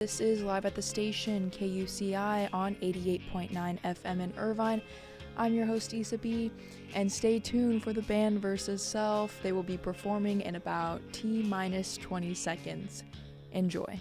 This is Live at the Station, KUCI on 88.9 FM in Irvine. I'm your host, Isabella, and stay tuned for the band Versus Self. They will be performing in about T-minus 20 seconds. Enjoy.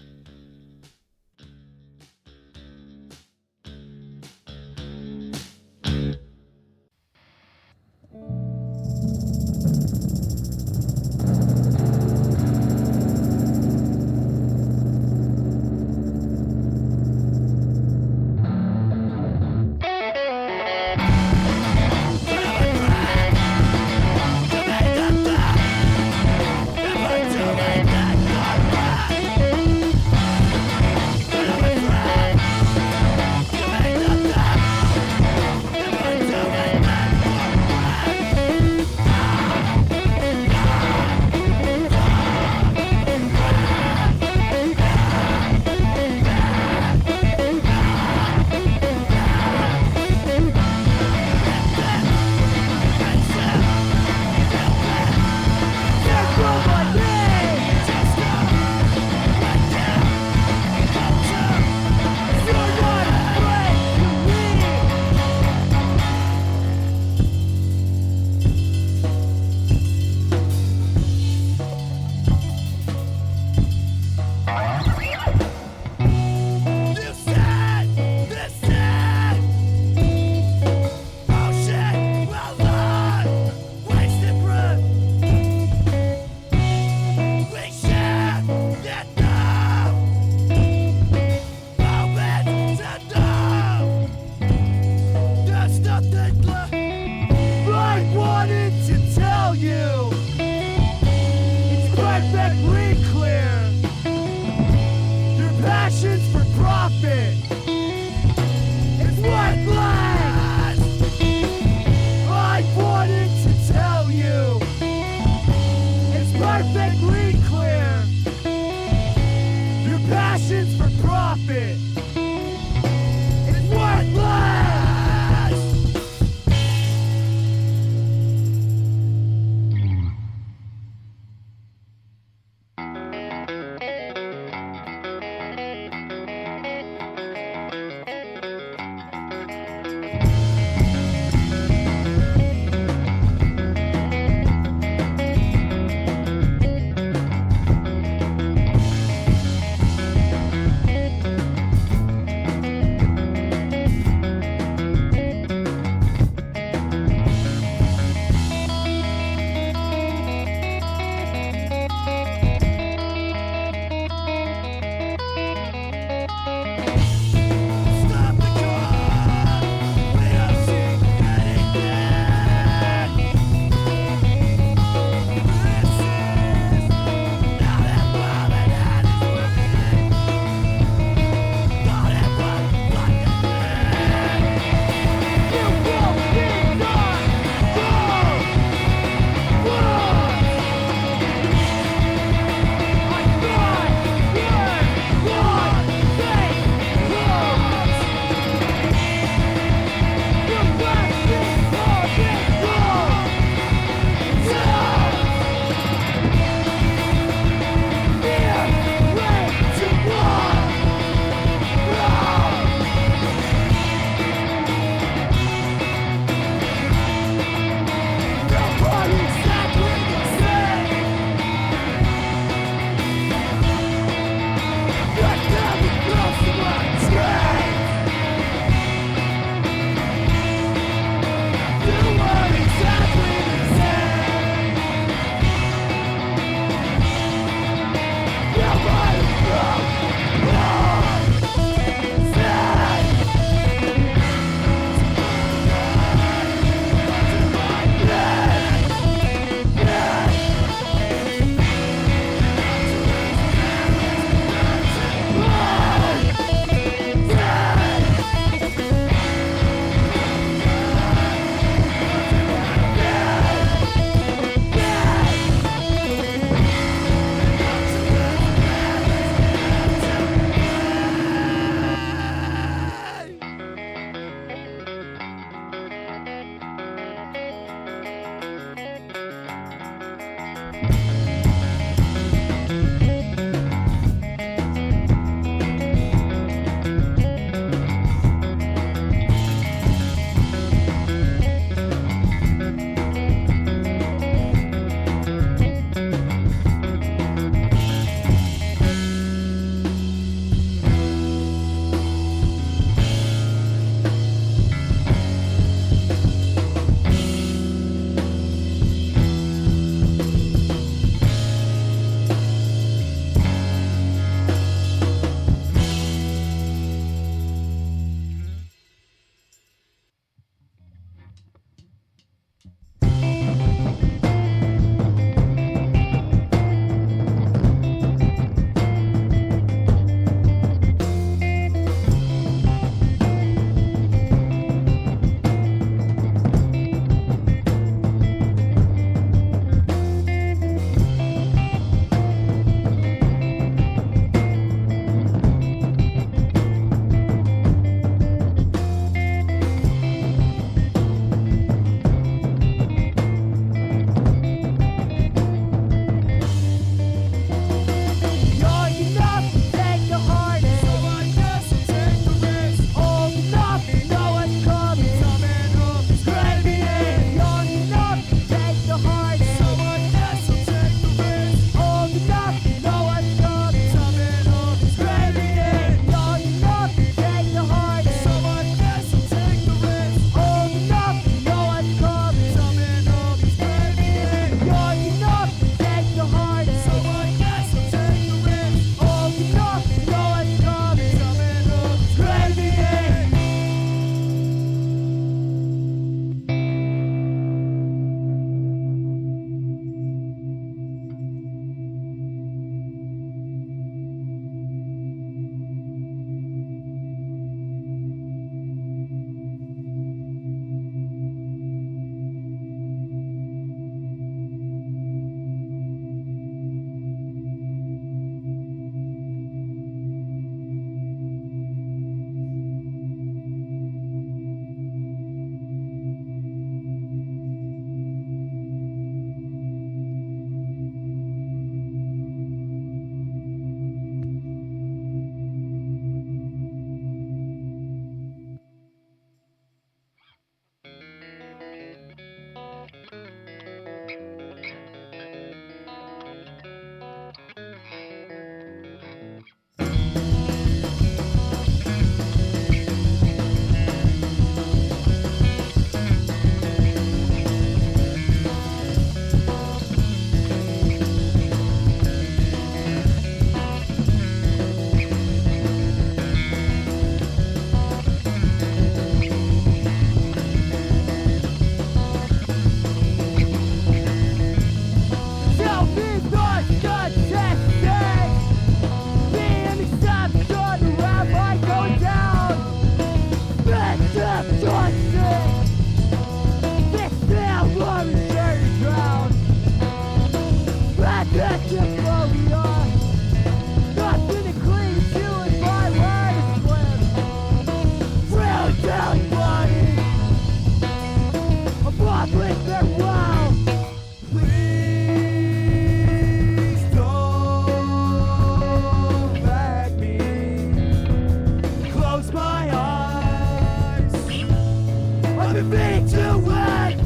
been meaning to win.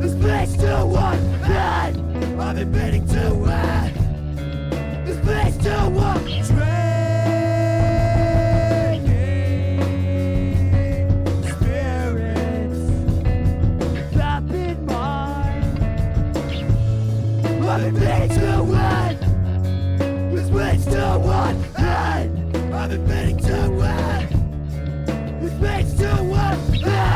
This place to one man. I've been meaning to win. This place to one spirits up in mine. I've been meaning to win. This place to one man. I've been meaning to win. This place to one man.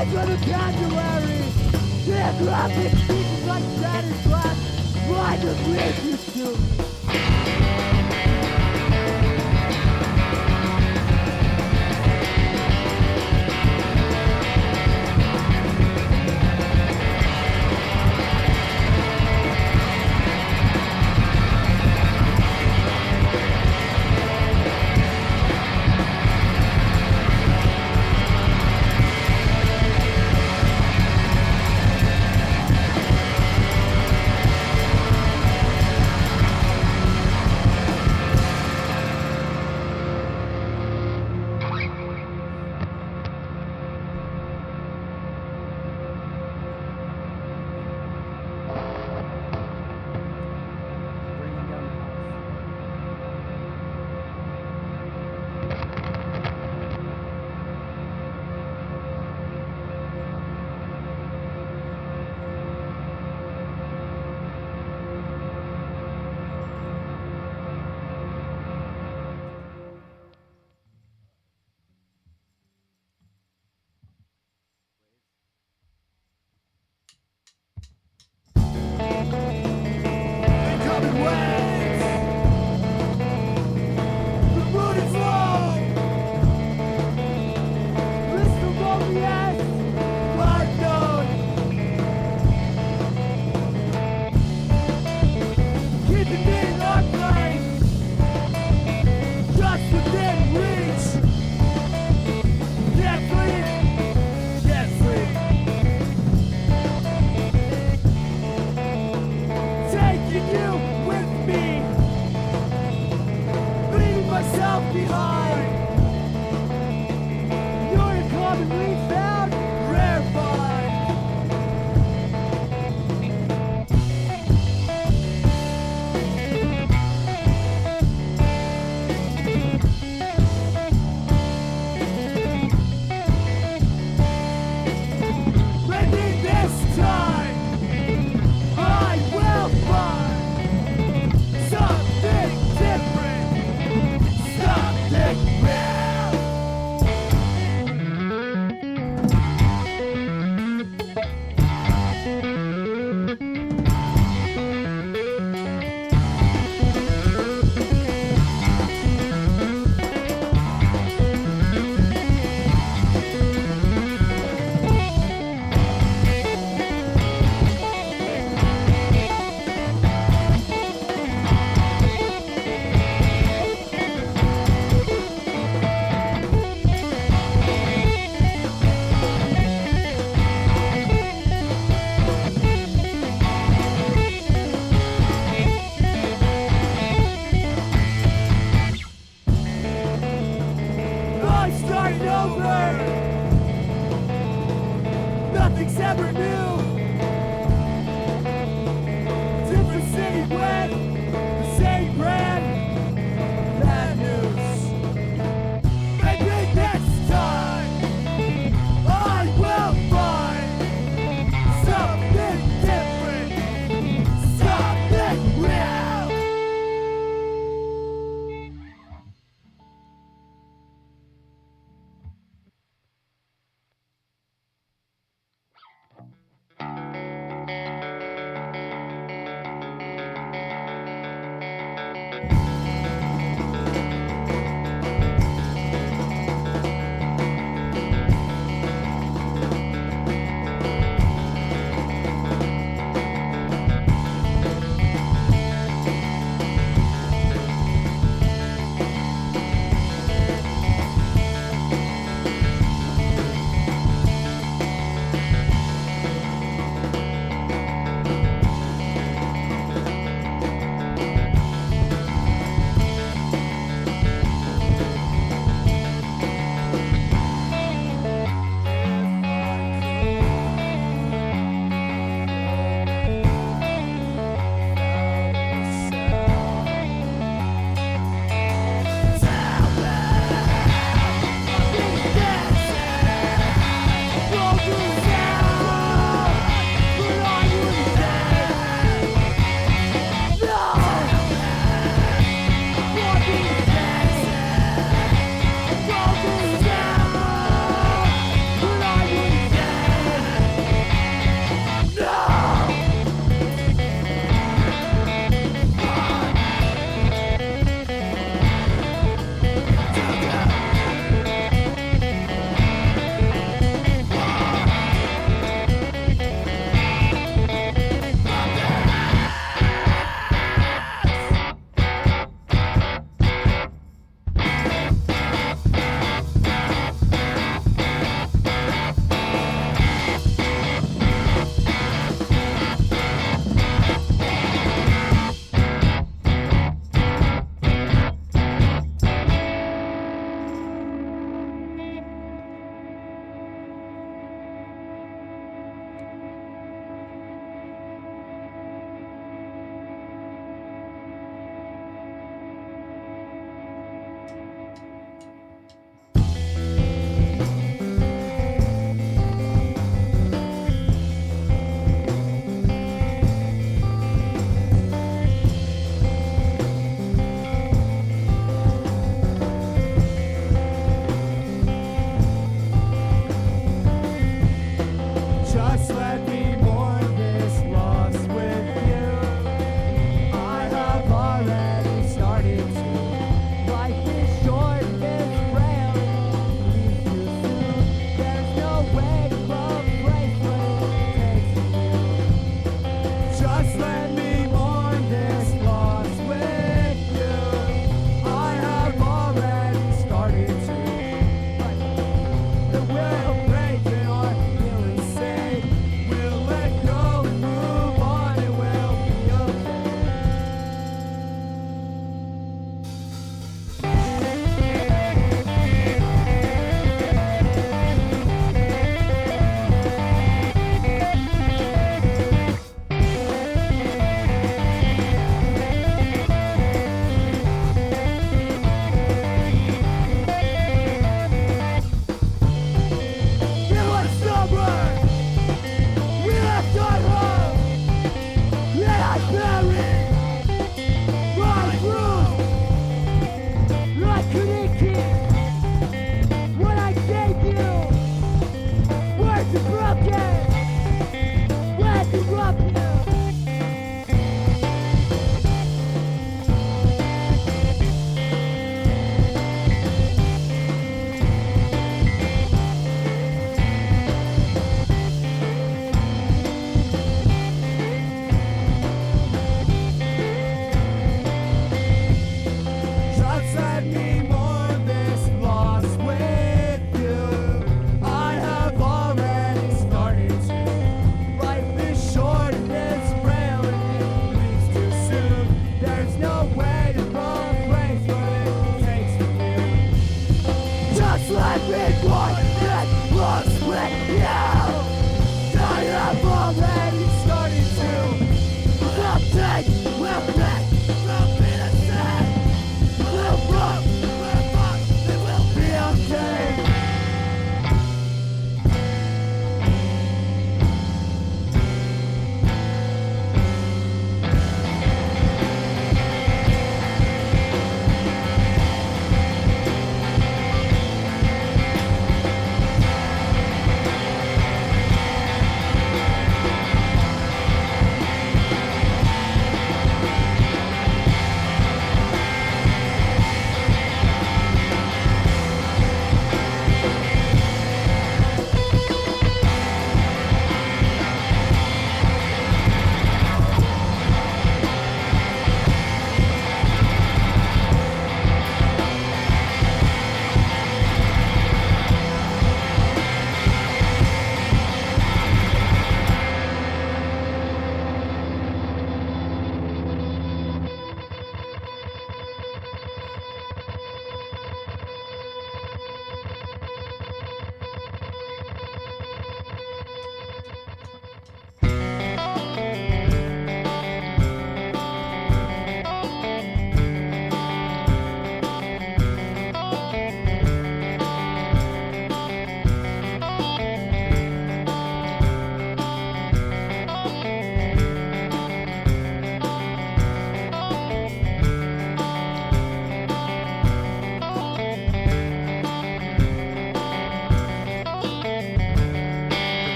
Change the vocabulary. Geographic speakers like shattered glass. Blind of live you soon.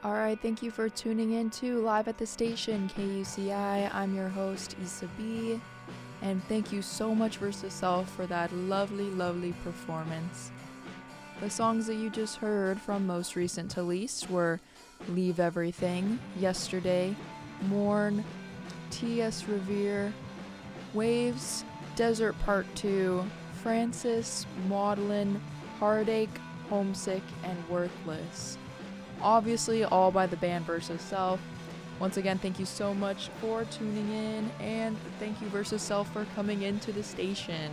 All right, thank you for tuning in to Live at the Station, KUCI. I'm your host, Issa B. And thank you so much, Versus Self, for that lovely, lovely performance. The songs that you just heard from most recent to least were Leave Everything, Yesterday, Mourn, T.S. Revere, Waves, Desert Part 2, Francis, Maudlin, Heartache, Homesick, and Worthless. Obviously, all by the band Versus Self. Once again, thank you so much for tuning in, and thank you Versus Self for coming into the station.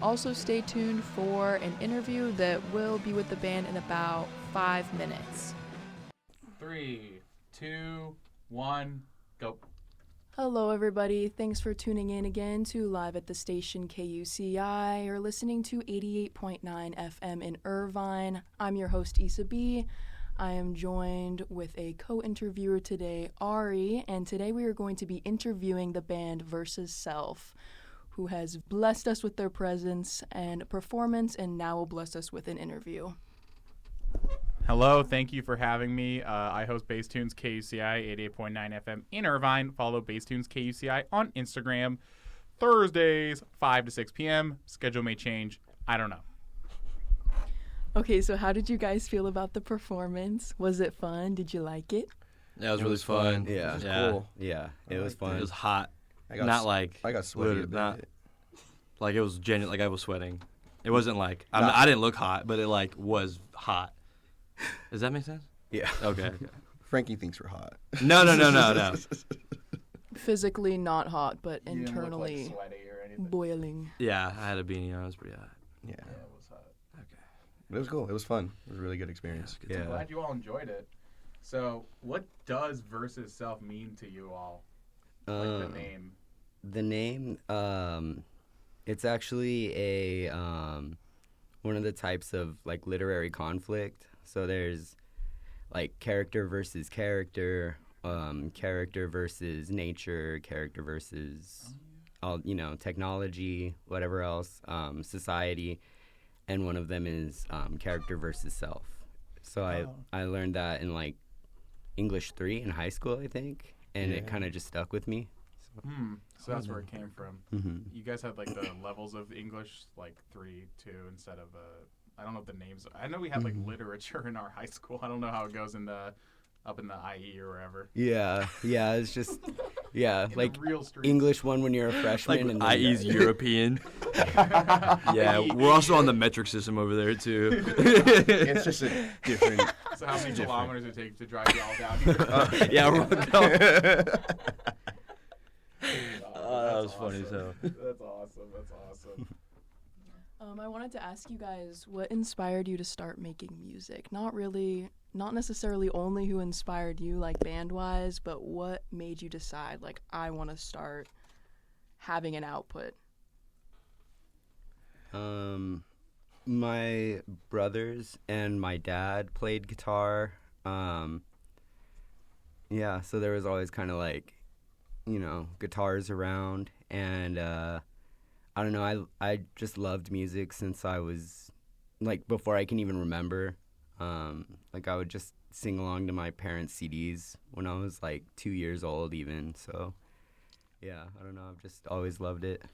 Also, stay tuned for an interview that will be with the band in about 5 minutes. 3, 2, 1, go. Hello, everybody. Thanks for tuning in again to Live at the Station KUCI. You're listening to 88.9 FM in Irvine. I'm your host, Issa B. I am joined with a co-interviewer today, Ari, and today we are going to be interviewing the band Versus Self, who has blessed us with their presence and performance, and now will bless us with an interview. Hello, thank you for having me. I host Bass Tunes KUCI 88.9 FM in Irvine. Follow Bass Tunes KUCI on Instagram. Thursdays, 5 to 6 p.m. Schedule may change. I don't know. Okay, so how did you guys feel about the performance? Was it fun? Did you like it? Yeah, it was really fun. Yeah, it was cool. Yeah, it was fun. It was hot. I got I got sweaty. Like it was genuine. Like I was sweating. It wasn't like I didn't look hot, but it like was hot. Does that make sense? Yeah. Okay. Frankie thinks we're hot. No. Physically not hot, but You didn't internally look like sweaty or anything. boiling. Yeah, I had a beanie on. It was pretty hot. Yeah. Yeah, it was hot. Okay. But it was cool. It was fun. It was a really good experience. I'm glad you all enjoyed it. So, what does Versus Self mean to you all? Like the name. The name, it's actually a one of the types of like literary conflict. So there's like character versus character, character versus nature, character versus all technology, whatever else, society, and one of them is character versus self. So I learned that in like English 3 in high school, I think, and it kind of just stuck with me. So that's where it came from. Mm-hmm. You guys had like the levels of English, like 3, 2, instead of I don't know what the names. I know we had like literature in our high school. I don't know how it goes in the up in the IE or wherever. Yeah, it's just like real streets. English 1 when you're a freshman, and then IE's European. Yeah, we're also on the metric system over there too. It's just a different. So how many kilometers it take to drive you all down here? Yeah, we're going. That was funny, so. That's awesome. That's awesome. I wanted to ask you guys, what inspired you to start making music? Not necessarily only who inspired you, like band-wise, but what made you decide, like, I want to start having an output? My brothers and my dad played guitar. Yeah, so there was always kind of like, guitars around, and I don't know, I just loved music since I was, like, before I can even remember. Like, I would just sing along to my parents' CDs when I was, like, 2 years old even, so, yeah, I don't know, I've just always loved it.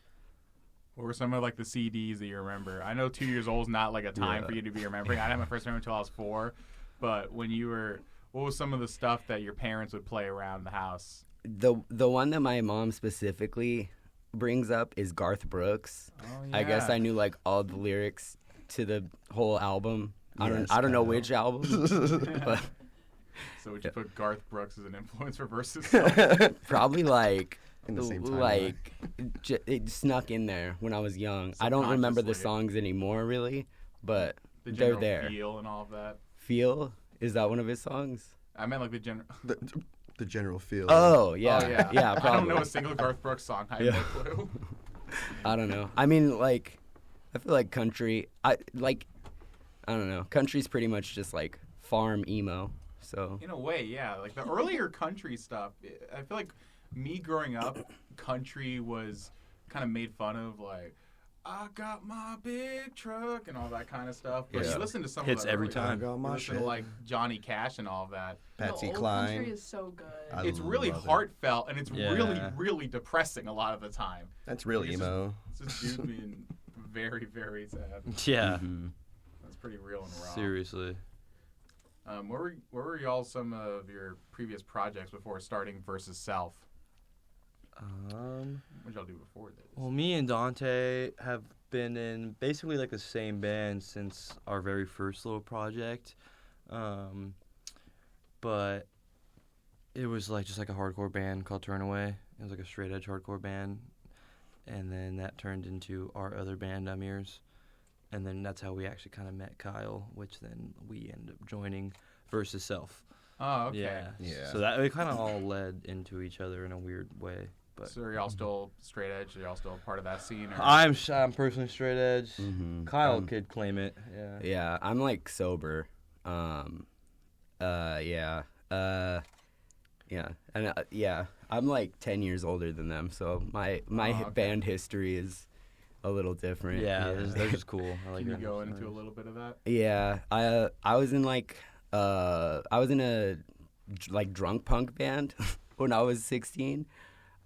What were some of, like, the CDs that you remember? I know 2 years old is not, like, a time for you to be remembering. I didn't have my first memory until I was 4, but when you were, what was some of the stuff that your parents would play around the house? The one that my mom specifically brings up is Garth Brooks. Oh, yeah. I guess I knew like all the lyrics to the whole album. I don't know which album. But So would you put Garth Brooks as an influence for Versus? probably like In the same timeline. like it snuck in there when I was young. I don't remember the Subconsciously. songs anymore really, but The they're general there. feel and all of that. Feel, is that one of his songs? I meant like the general. The general feel. Oh yeah, Oh, yeah. yeah, I probably. don't know a single Garth Brooks song. I have no clue. I don't know. I mean, like, I feel like country. I don't know. Country's pretty much just like farm emo. So In a way, yeah. Like the earlier country stuff, I feel like me growing up, country was kind of made fun of. Like, I got my big truck and all that kind of stuff. But Yeah. you listen to some Hits of the every early- time. I got you my listen to shit. like Johnny Cash and all of that. Patsy the old Cline. country is so good. It's really love it. heartfelt and it's really, Yeah. really depressing a lot of the time. That's real It's just- emo. It's this dude being very, very sad. Yeah. That's pretty real and raw. Seriously. Where were y'all some of your previous projects before starting Versus Self? What did y'all do before this? Well, me and Dante have been in basically like the same band since our very first little project, but it was like just like a hardcore band called Turnaway. It was like a straight edge hardcore band, and then that turned into our other band, Ears, and then that's how we actually kind of met Kyle, which then we ended up joining Versus Self. Oh, okay. Yeah. Yeah. So that it kind of all led into each other in a weird way. But So are y'all still straight edge? Are y'all still part of that scene? Or? I'm personally straight edge. Mhm. Kyle could claim it. Yeah. Yeah, I'm like sober. Yeah, and I'm like 10 years older than them, so my okay. band history is a little different. Yeah, they're just cool. I like Can you their go into a stories. little bit of that? Yeah, I was in a like drunk punk band when I was 16.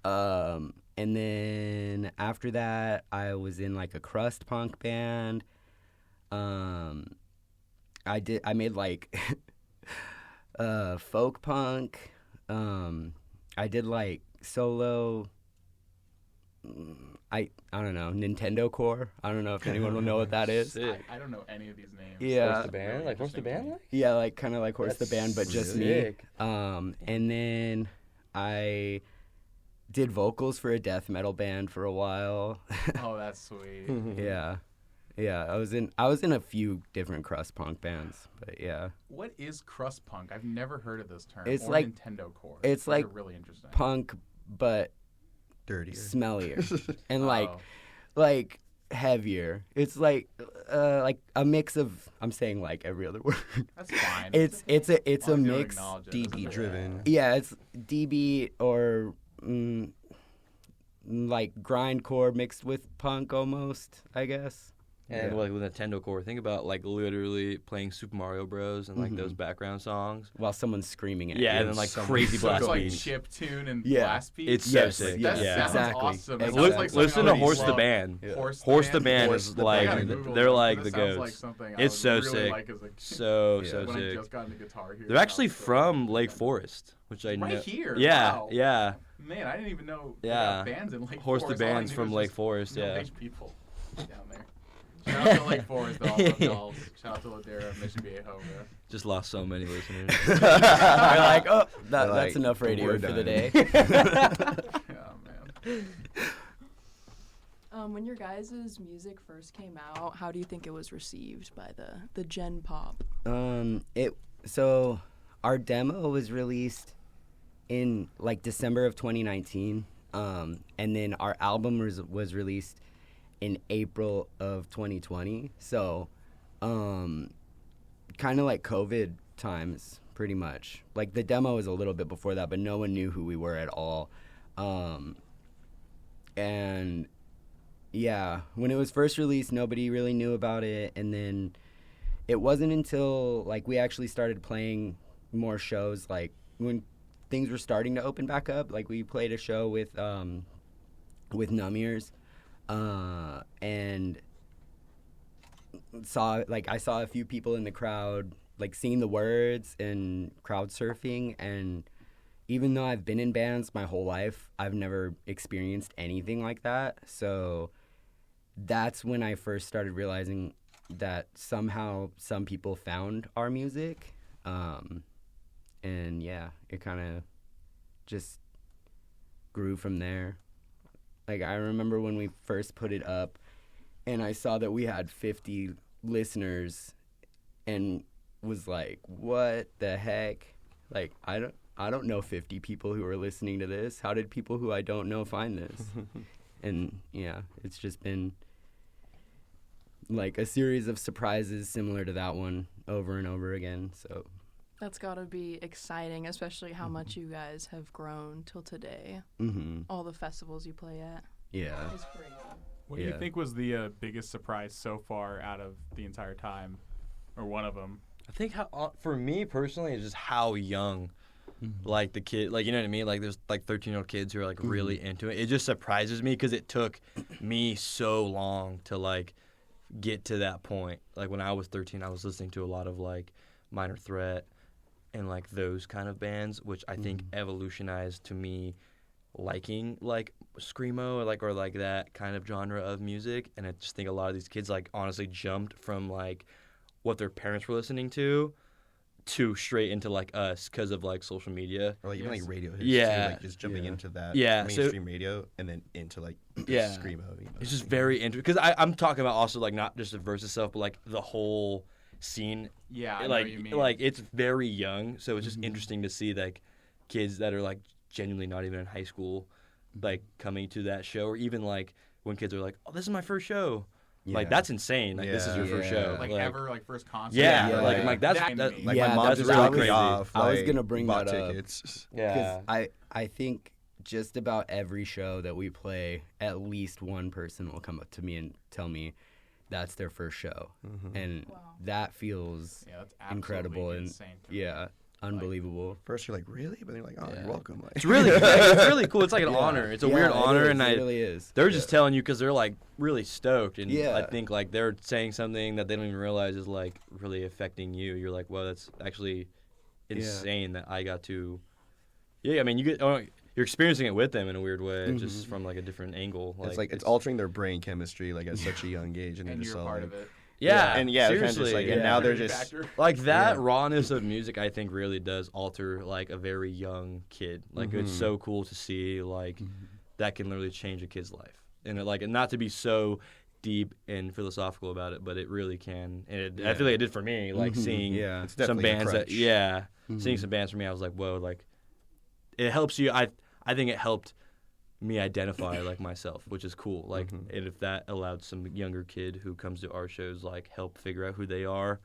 And then after that, I was in like a crust punk band. I made like folk punk. I did like solo. I don't know, Nintendo Core. I don't know if anyone will know what that is. Sick. I don't know any of these names. Yeah. Horse the band? Like Horse the band? Like? Yeah, like kind of like Horse the Band, but just me. sick. And then I did vocals for a death metal band for a while. Oh, that's sweet. Yeah. I was in a few different crust punk bands, but yeah. What is crust punk? I've never heard of this term. It's or like- Nintendo Core. it's Those are like really interesting. Punk, but Dirtier. smellier and Oh. like heavier. It's like a mix of, I'm saying like every other word. That's fine. It's a As long a as you don't mix. acknowledge it, DB doesn't driven. matter. Yeah, it's DB or like grindcore mixed with punk almost, I guess. And Yeah. like with Nintendo Core, think about like literally playing Super Mario Bros. And like those background songs. While someone's screaming at Yeah, you. and then like Some- crazy So blast it's like beats. chip tune and Yeah. blast beat. It's so Yes, sick. That yes, sounds exactly. awesome. It Exactly. sounds like Listen something to I would Horse the love. Band. Yeah. Horse the Band Horse is the I gotta like Google they're this, like but the it sounds goats. like something I It's would so really sick. like as a kid. So Yeah. so when I sick. just got into guitar here. They're it actually sounds so from good. Lake Forest, which I know. Right here. Yeah, Wow. yeah. Man, I didn't even know. they Yeah. got bands in Lake Horse the Forest. All I Band's knew from was Lake just Forest, yeah. middle-aged people down there. Shout out to Lake Forest, though. I love y'all. Shout out to Ladera, Mission Viejo, bro. Just lost so many listeners. We're like, oh, They're like, that's enough radio we're for the done. day. Yeah, man. When your guys' music first came out, how do you think it was received by the Gen Pop? So our demo was released in like December of 2019, and then our album was released in April of 2020. So, kind of like COVID times, pretty much. Like the demo was a little bit before that, but no one knew who we were at all. And yeah, when it was first released, nobody really knew about it, and then it wasn't until like we actually started playing more shows, like when things were starting to open back up. Like we played a show with Numb Ears, and I saw a few people in the crowd like singing the words and crowd surfing, and even though I've been in bands my whole life, I've never experienced anything like that. So that's when I first started realizing that somehow some people found our music. And yeah, it kind of just grew from there. Like I remember when we first put it up and I saw that we had 50 listeners and was like, what the heck? Like I don't know 50 people who are listening to this. How did people who I don't know find this? And yeah, it's just been like a series of surprises similar to that one over and over again. So That's gotta be exciting, especially how much you guys have grown till today. mm-hmm. All the festivals you play at. Yeah. It's crazy. What do you think was the biggest surprise so far out of the entire time, or one of them? I think for me personally, it's just how young, like the kid, like you know what I mean. Like there's like 13-year-old kids who are like really into it. It just surprises me because it took me so long to like get to that point. Like when I was 13, I was listening to a lot of like Minor Threat and like those kind of bands, which I think evolutionized to me liking like screamo or like that kind of genre of music. And I just think a lot of these kids like honestly jumped from like what their parents were listening to straight into like us because of like social media Or like even like radio hits Yeah. too, like just jumping into that Yeah, so- mainstream radio and then into like Yeah. screamo. You know? It's just very interesting because I'm talking about also like not just the verse itself, but like the whole scene. Yeah, I know like what you mean. like it's very young, so it's just interesting to see like kids that are like genuinely not even in high school, like coming to that show, or even like when kids are like, "Oh, this is my first show." Like Yeah. that's insane. Like this is your first show. like ever, like first concert. Yeah, Yeah, like like, I'm like that's that that, made me- Like Yeah, my mom that's just really dropped me crazy. off. I was like, gonna bring bought that up. tickets. yeah. I think just about every show that we play, at least one person will come up to me and tell me that's their first show, and that feels Yeah, that's absolutely incredible and insane to me. yeah, unbelievable. First you're like, really? But then you're like, oh, Yeah. you're welcome. Like, It's really cool. It's like an honor. It's a Yeah, weird it honor, is. and It really is. they're just telling you because they're like really stoked, and Yeah. I think like they're saying something that they don't even realize is like really affecting you. You're like, well, that's actually insane that I got to. Yeah, I mean, you're experiencing it with them in a weird way, just from like a different angle. it's altering their brain chemistry like at such a young age, and, And they're just you're all part like, of it. Yeah, and yeah, kind of seriously. just like, yeah. and now they're Security just factor. like that Yeah. rawness of music. I think really does alter like a very young kid. Like it's so cool to see like that can literally change a kid's life, and not to be so deep and philosophical about it, but it really can. And I feel like it did for me. Like seeing Yeah. It's some definitely a bands that crutch. seeing some bands for me, I was like, whoa, like it helps you. I think it helped me identify like myself, which is cool. Like, and if that allowed some younger kid who comes to our shows like help figure out who they are,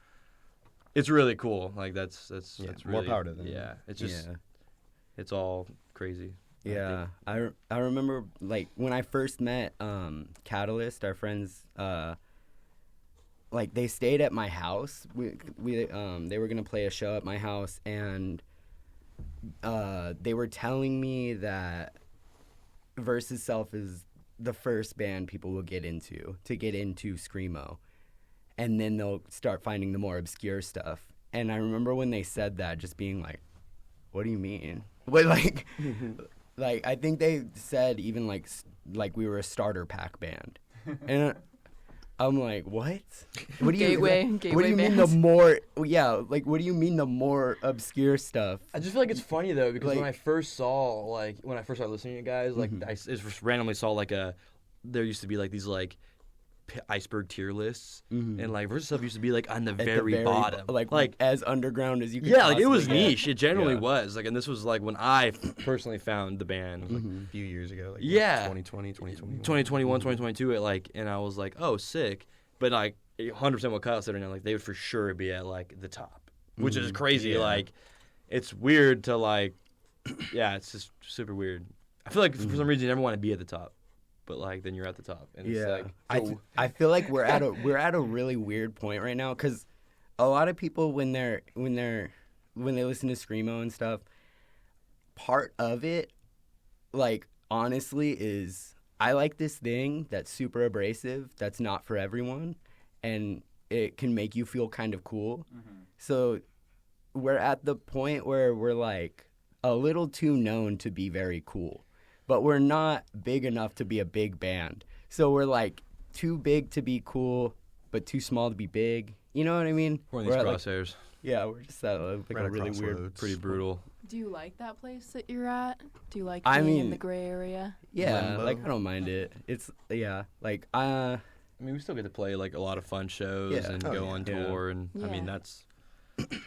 it's really cool. Like that's more really, power to them. Yeah, it's just Yeah. it's all crazy. I Yeah, think. I remember like when I first met Catalyst, our friends, like they stayed at my house. They were gonna play a show at my house, and they were telling me that Versus Self is the first band people will get into screamo, and then they'll start finding the more obscure stuff. And I remember when they said that, just being like, "What do you mean?" But like. Like I think they said even like we were a starter pack band, and I'm like, what? What do you Gateway What do you mean bands. the more? Yeah, like what do you mean the more obscure stuff? I just feel like it's funny though because when Like- I first started listening to you guys, like I just randomly saw like there used to be like these like iceberg tier lists, and like Versus Self used to be like on the At the very bottom, like as underground as you could. yeah, like it was possibly get. niche. It generally Yeah. was like, and this was like when I personally found the band. It was, like, a few years ago. Like, Yeah. 2020, 2021. 2021, 2022, and I was like, oh, sick. But like 100% what Kyle said right now, like they would for sure be at like the top, which is crazy. Yeah. Like it's weird to like, yeah, it's just super weird. I feel like for some reason you never want to be at the top, but like then you're at the top, and it's Yeah, like, I feel like we're at a really weird point right now because a lot of people when they listen to screamo and stuff, part of it, like honestly, is I like this thing that's super abrasive that's not for everyone, and it can make you feel kind of cool. So we're at the point where we're like a little too known to be very cool, but we're not big enough to be a big band. So we're like too big to be cool, but too small to be big. You know what I mean? we're in these at, like, crosshairs. yeah, we're just at like We're a at a really weird. crossroads. Pretty brutal. Do you like that place that you're at? Do you like I being in mean- the gray area? Yeah, Limbo. like I don't mind it. It's like I mean, we still get to play like a lot of fun shows Yeah. and Oh, go yeah. on Yeah. tour, and I mean Yeah. that's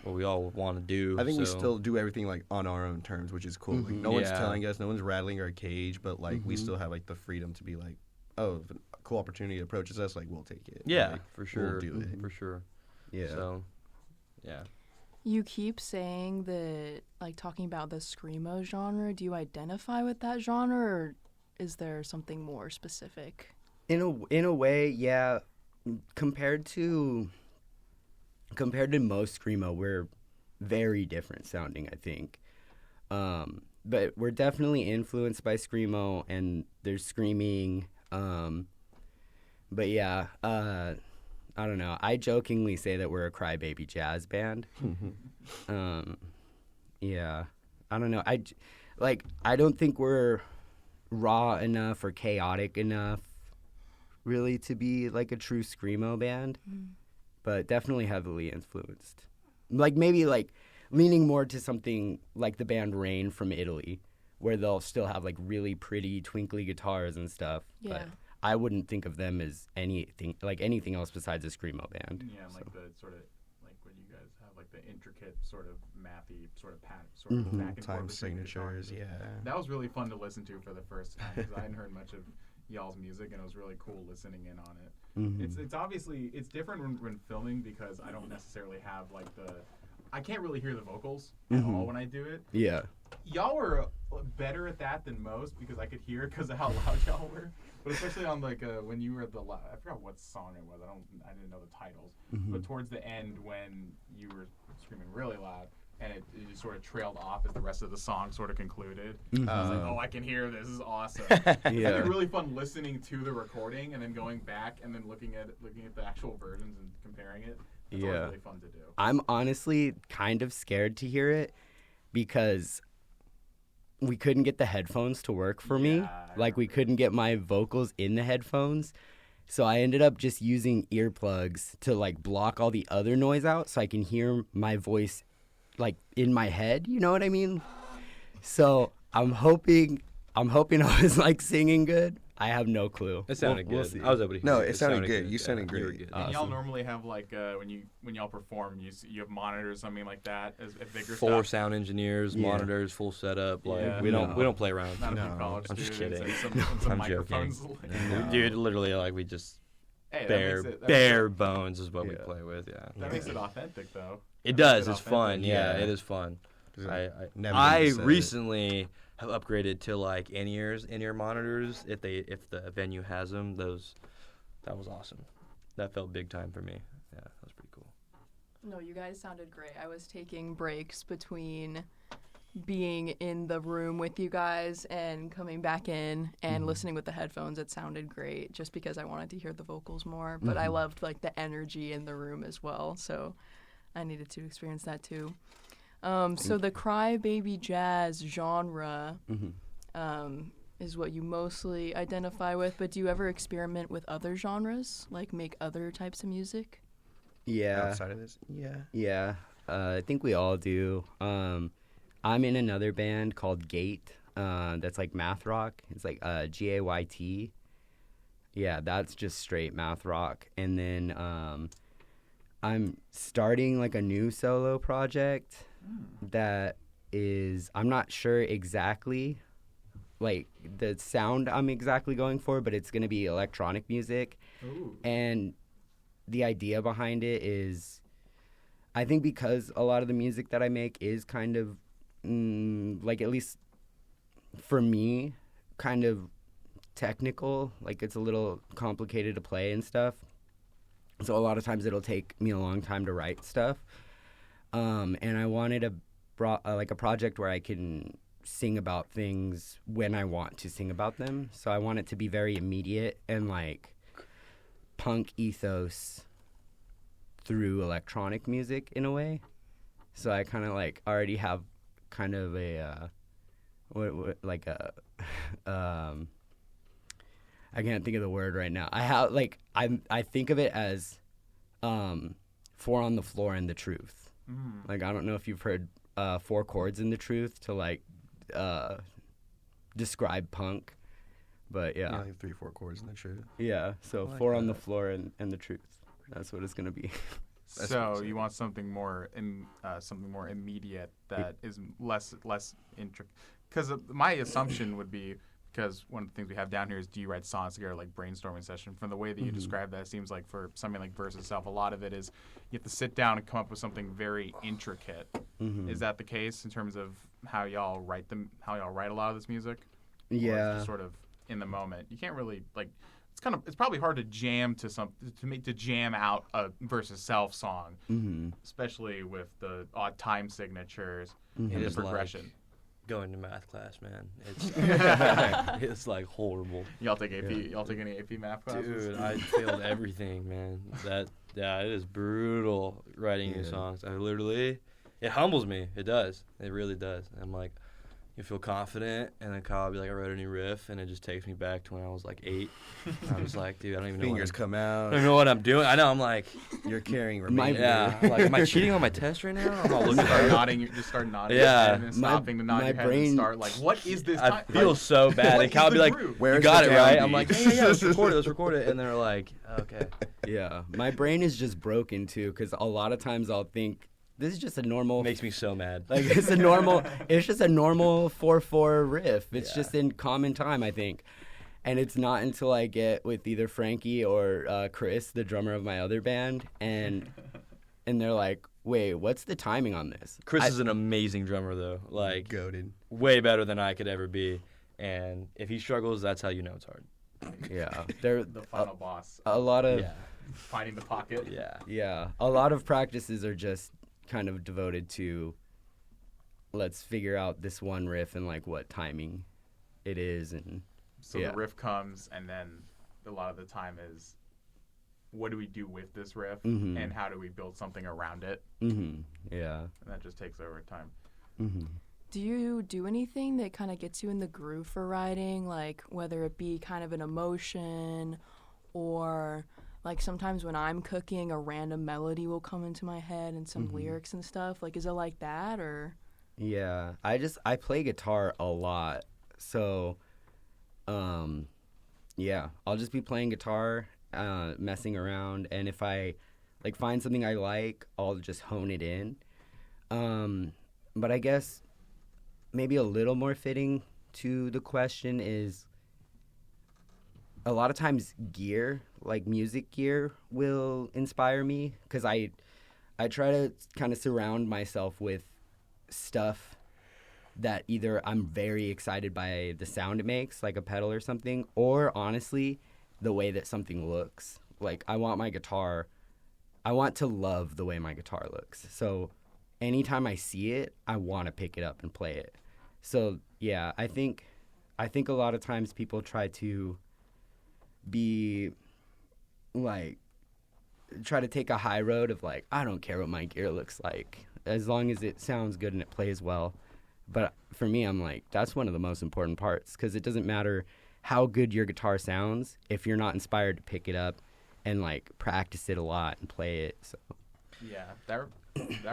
what we all want to do. I think we so- still do everything like on our own terms, which is cool. Like, no one's Yeah. telling us, no one's rattling our cage, but like we still have like the freedom to be like, oh, if a cool opportunity approaches us, like we'll take it. Yeah, Like, for sure, We'll do it. for sure. yeah. So, yeah. You keep saying that, like, talking about the screamo genre. Do you identify with that genre, or is there something more specific? In a way, yeah. Compared to most screamo, we're very different sounding, I think. But we're definitely influenced by screamo, and there's screaming. But yeah, I don't know. I jokingly say that we're a crybaby jazz band. Yeah, I don't know. I don't think we're raw enough or chaotic enough, really, to be like a true screamo band. But definitely heavily influenced. Like maybe like leaning more to something like the band Rain from Italy, where they'll still have like really pretty twinkly guitars and stuff. Yeah. But I wouldn't think of them as anything else besides a screamo band. Yeah, like the sort of like when you guys have like the intricate sort of mathy sort of back and forth Time between signatures, guitars. yeah. That was really fun to listen to for the first time because I hadn't heard much of y'all's music, and it was really cool listening in on it. It's obviously it's different when filming because I don't necessarily have like I can't really hear the vocals at all when I do it. Yeah. Y'all were better at that than most because I could hear it because of how loud y'all were. But especially on like when you were at I forgot what song it was. I didn't know the titles. But towards the end when you were screaming really loud and it just sort of trailed off as the rest of the song sort of concluded. I was like, oh, I can hear this. This is awesome. It's like really fun listening to the recording and then going back and then looking at the actual versions and comparing it. It's always really fun to do. I'm honestly kind of scared to hear it because we couldn't get the headphones to work for me. Like we couldn't get my vocals in the headphones. So I ended up just using earplugs to like block all the other noise out so I can hear my voice like in my head, you know what I mean? So I'm hoping I was like singing good. I have no clue. It sounded We'll good. see. I was able to hear No, it. it sounded good. You sounded You were great. good. And y'all normally have like when y'all perform, you have monitors, something like that, as bigger Four stuff. sound engineers, monitors, full setup. Like Yeah. we don't play around. Not a few college I'm just students kidding. and some I'm microphones. joking. Dude, literally, like we just Hey, bare bones is what we play with. Yeah, That makes it authentic, though. it That does. makes It's it fun. authentic. Yeah, it is fun. Never I even said it. recently have upgraded to like in-ear monitors if the venue has them. That was awesome. That felt big time for me. Yeah, that was pretty cool. No, you guys sounded great. I was taking breaks between being in the room with you guys and coming back in and listening with the headphones. It sounded great just because I wanted to hear the vocals more. But I loved like the energy in the room as well. So I needed to experience that too. So the crybaby jazz genre is what you mostly identify with. But do you ever experiment with other genres, like make other types of music? Yeah. Outside of this, yeah. Yeah, I think we all do. I'm in another band called Gate. That's like math rock. It's like Gayt. Yeah, that's just straight math rock. And then I'm starting like a new solo project that is, I'm not sure exactly like the sound I'm exactly going for, but it's going to be electronic music. Ooh. And the idea behind it is, I think because a lot of the music that I make is kind of, like at least for me, kind of technical. Like it's a little complicated to play and stuff. So a lot of times it'll take me a long time to write stuff. And I wanted a project where I can sing about things when I want to sing about them. So I want it to be very immediate and like punk ethos through electronic music in a way. So I kind of like already have kind of a I can't think of the word right now. I have like I think of it as Four on the Floor and the Truth. Like I don't know if you've heard four chords in the truth to like describe punk, but yeah. Like 3-4 chords in the truth. Yeah, so like Four on the that. Floor and the Truth. That's what it's gonna be. So you want something more immediate that is less intricate? Because my assumption would be, because one of the things we have down here is, do you write songs together, like brainstorming session? From the way that you describe that, it seems like for something like Versus Self, a lot of it is you have to sit down and come up with something very intricate. Is that the case in terms of how y'all write a lot of this music? Or is it Yeah. just sort of in the moment? You can't really like it's probably hard to jam to jam out a versus self song, especially with the odd time signatures and the progression. Going to math class, man. It's it's like horrible. Y'all take AP? Y'all take any AP math classes? Dude, I failed everything, man. It is brutal writing new songs. It humbles me. It does. It really does. I'm like, you feel confident, and then Kyle will be like, I wrote a new riff, and it just takes me back to when I was like 8. I was like, dude, I don't even know. Fingers come out. I don't know what I'm doing. I know. I'm like, You're carrying yeah. Like, am I cheating on my test right now? I'm all looking Start nodding. Just start nodding. Yeah. And then stopping to nod your head and start like, what is this? I feel so bad. And Kyle will be like, Where's you got the it right. downbeat? I'm like, yeah, let's record it. And they're like, okay. Yeah, my brain is just broken too, because a lot of times I'll think this is just a normal. Makes me so mad. Like it's just a normal 4/4 riff. It's just in common time, I think. And it's not until I get with either Frankie or Chris, the drummer of my other band, and they're like, "Wait, what's the timing on this?" Chris is an amazing drummer, though. Like, goated. Way better than I could ever be. And if he struggles, that's how you know it's hard. Yeah, they're The final boss. a lot of Finding the pocket. yeah. A lot of practices are just kind of devoted to let's figure out this one riff and like what timing it is, and So the riff comes, and then a lot of the time is, what do we do with this riff, and how do we build something around it? Yeah. And that just takes over time. Do you do anything that kind of gets you in the groove for writing, like whether it be kind of an emotion, or like sometimes when I'm cooking, a random melody will come into my head and some lyrics and stuff? Like, is it like that, or? Yeah, I play guitar a lot, so yeah, I'll just be playing guitar, messing around, and if I like find something I like, I'll just hone it in. But I guess maybe a little more fitting to the question is a lot of times gear, like music gear, will inspire me, because I try to kind of surround myself with stuff that either I'm very excited by the sound it makes, like a pedal or something, or honestly, the way that something looks. Like, I want to love the way my guitar looks. So anytime I see it, I want to pick it up and play it. So yeah, I think a lot of times people try to be like, try to take a high road of like, I don't care what my gear looks like, as long as it sounds good and it plays well. But for me, I'm like, that's one of the most important parts, because it doesn't matter how good your guitar sounds if you're not inspired to pick it up and like practice it a lot and play it. So Yeah, that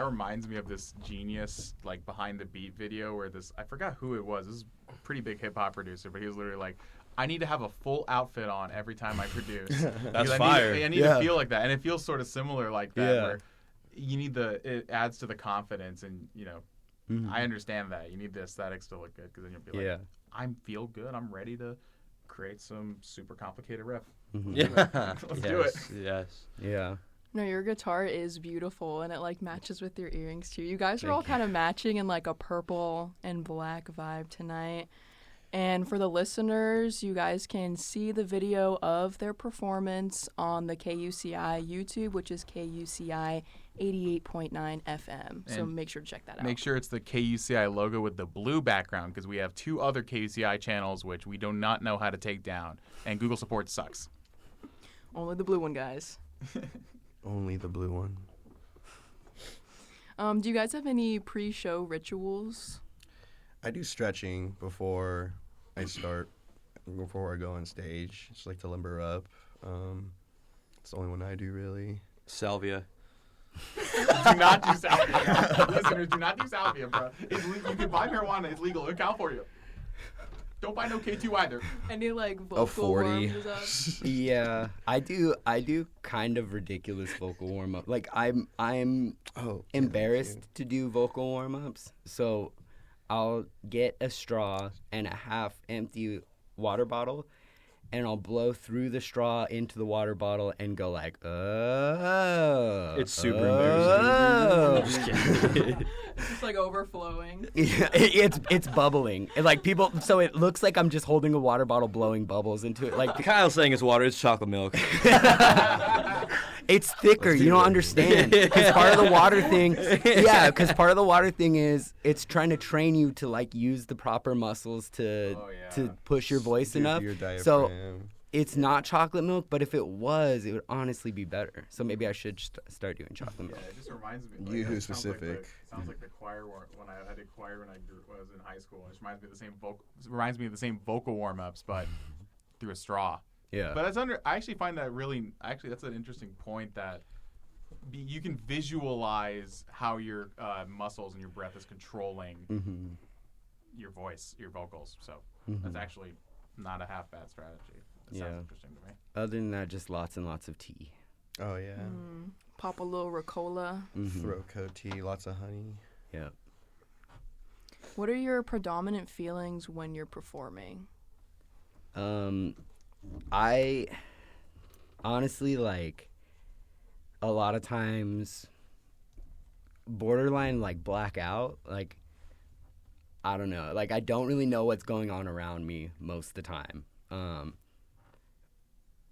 reminds me of this genius like behind the beat video where I forgot who it was. This is a pretty big hip hop producer, but he was literally like, I need to have a full outfit on every time I produce. That's fire. I need to feel like that, and it feels sort of similar like that. Yeah. Where you need it adds to the confidence, and I understand that you need the aesthetics to look good, because then you'll be like, I feel good. I'm ready to create some super complicated riff. Yeah, Let's do it. Yes. yeah. No, your guitar is beautiful, and it like matches with your earrings too. You guys are all kind of matching in like a purple and black vibe tonight. And for the listeners, you guys can see the video of their performance on the KUCI YouTube, which is KUCI 88.9 FM. So make sure to check that out. Make sure it's the KUCI logo with the blue background, because we have 2 other KUCI channels which we do not know how to take down, and Google support sucks. Only the blue one, guys. Only the blue one. Do you guys have any pre-show rituals? I do stretching before I go on stage. Just like to limber up. It's the only one I do, really. Salvia. Do not do salvia. Listeners, do not do salvia, bro. You can buy marijuana. It's legal in California. Don't buy no K2 either. Any like vocal 40. warm-ups up? Yeah, I do kind of ridiculous vocal warm up. Like I'm embarrassed to do vocal warm ups, so I'll get a straw and a half empty water bottle, and I'll blow through the straw into the water bottle and go like, oh. It's super embarrassing. Just kidding. Just like overflowing. Yeah, it's bubbling. So it looks like I'm just holding a water bottle blowing bubbles into it. Like Kyle's saying it's water. It's chocolate milk. it's thicker. You don't understand. Because part of the water thing, is it's trying to train you to like use the proper muscles to push your voice enough. Your diaphragm. So it's not chocolate milk, but if it was, it would honestly be better. So maybe I should start doing chocolate milk. Yeah, it just reminds me. Yoo-hoo specific. Sounds like the choir when I did choir when I was in high school. It reminds me of the same vocal warm ups, but through a straw. Yeah. But I actually find that that's an interesting point that you can visualize how your muscles and your breath is controlling your voice, your vocals. So that's actually not a half bad strategy. That sounds interesting to me. Other than that, just lots and lots of tea. Oh yeah. Pop a little Ricola. Throat coat tea, lots of honey. Yeah. What are your predominant feelings when you're performing? I honestly like a lot of times borderline like blackout. Like I don't know. Like I don't really know what's going on around me most of the time.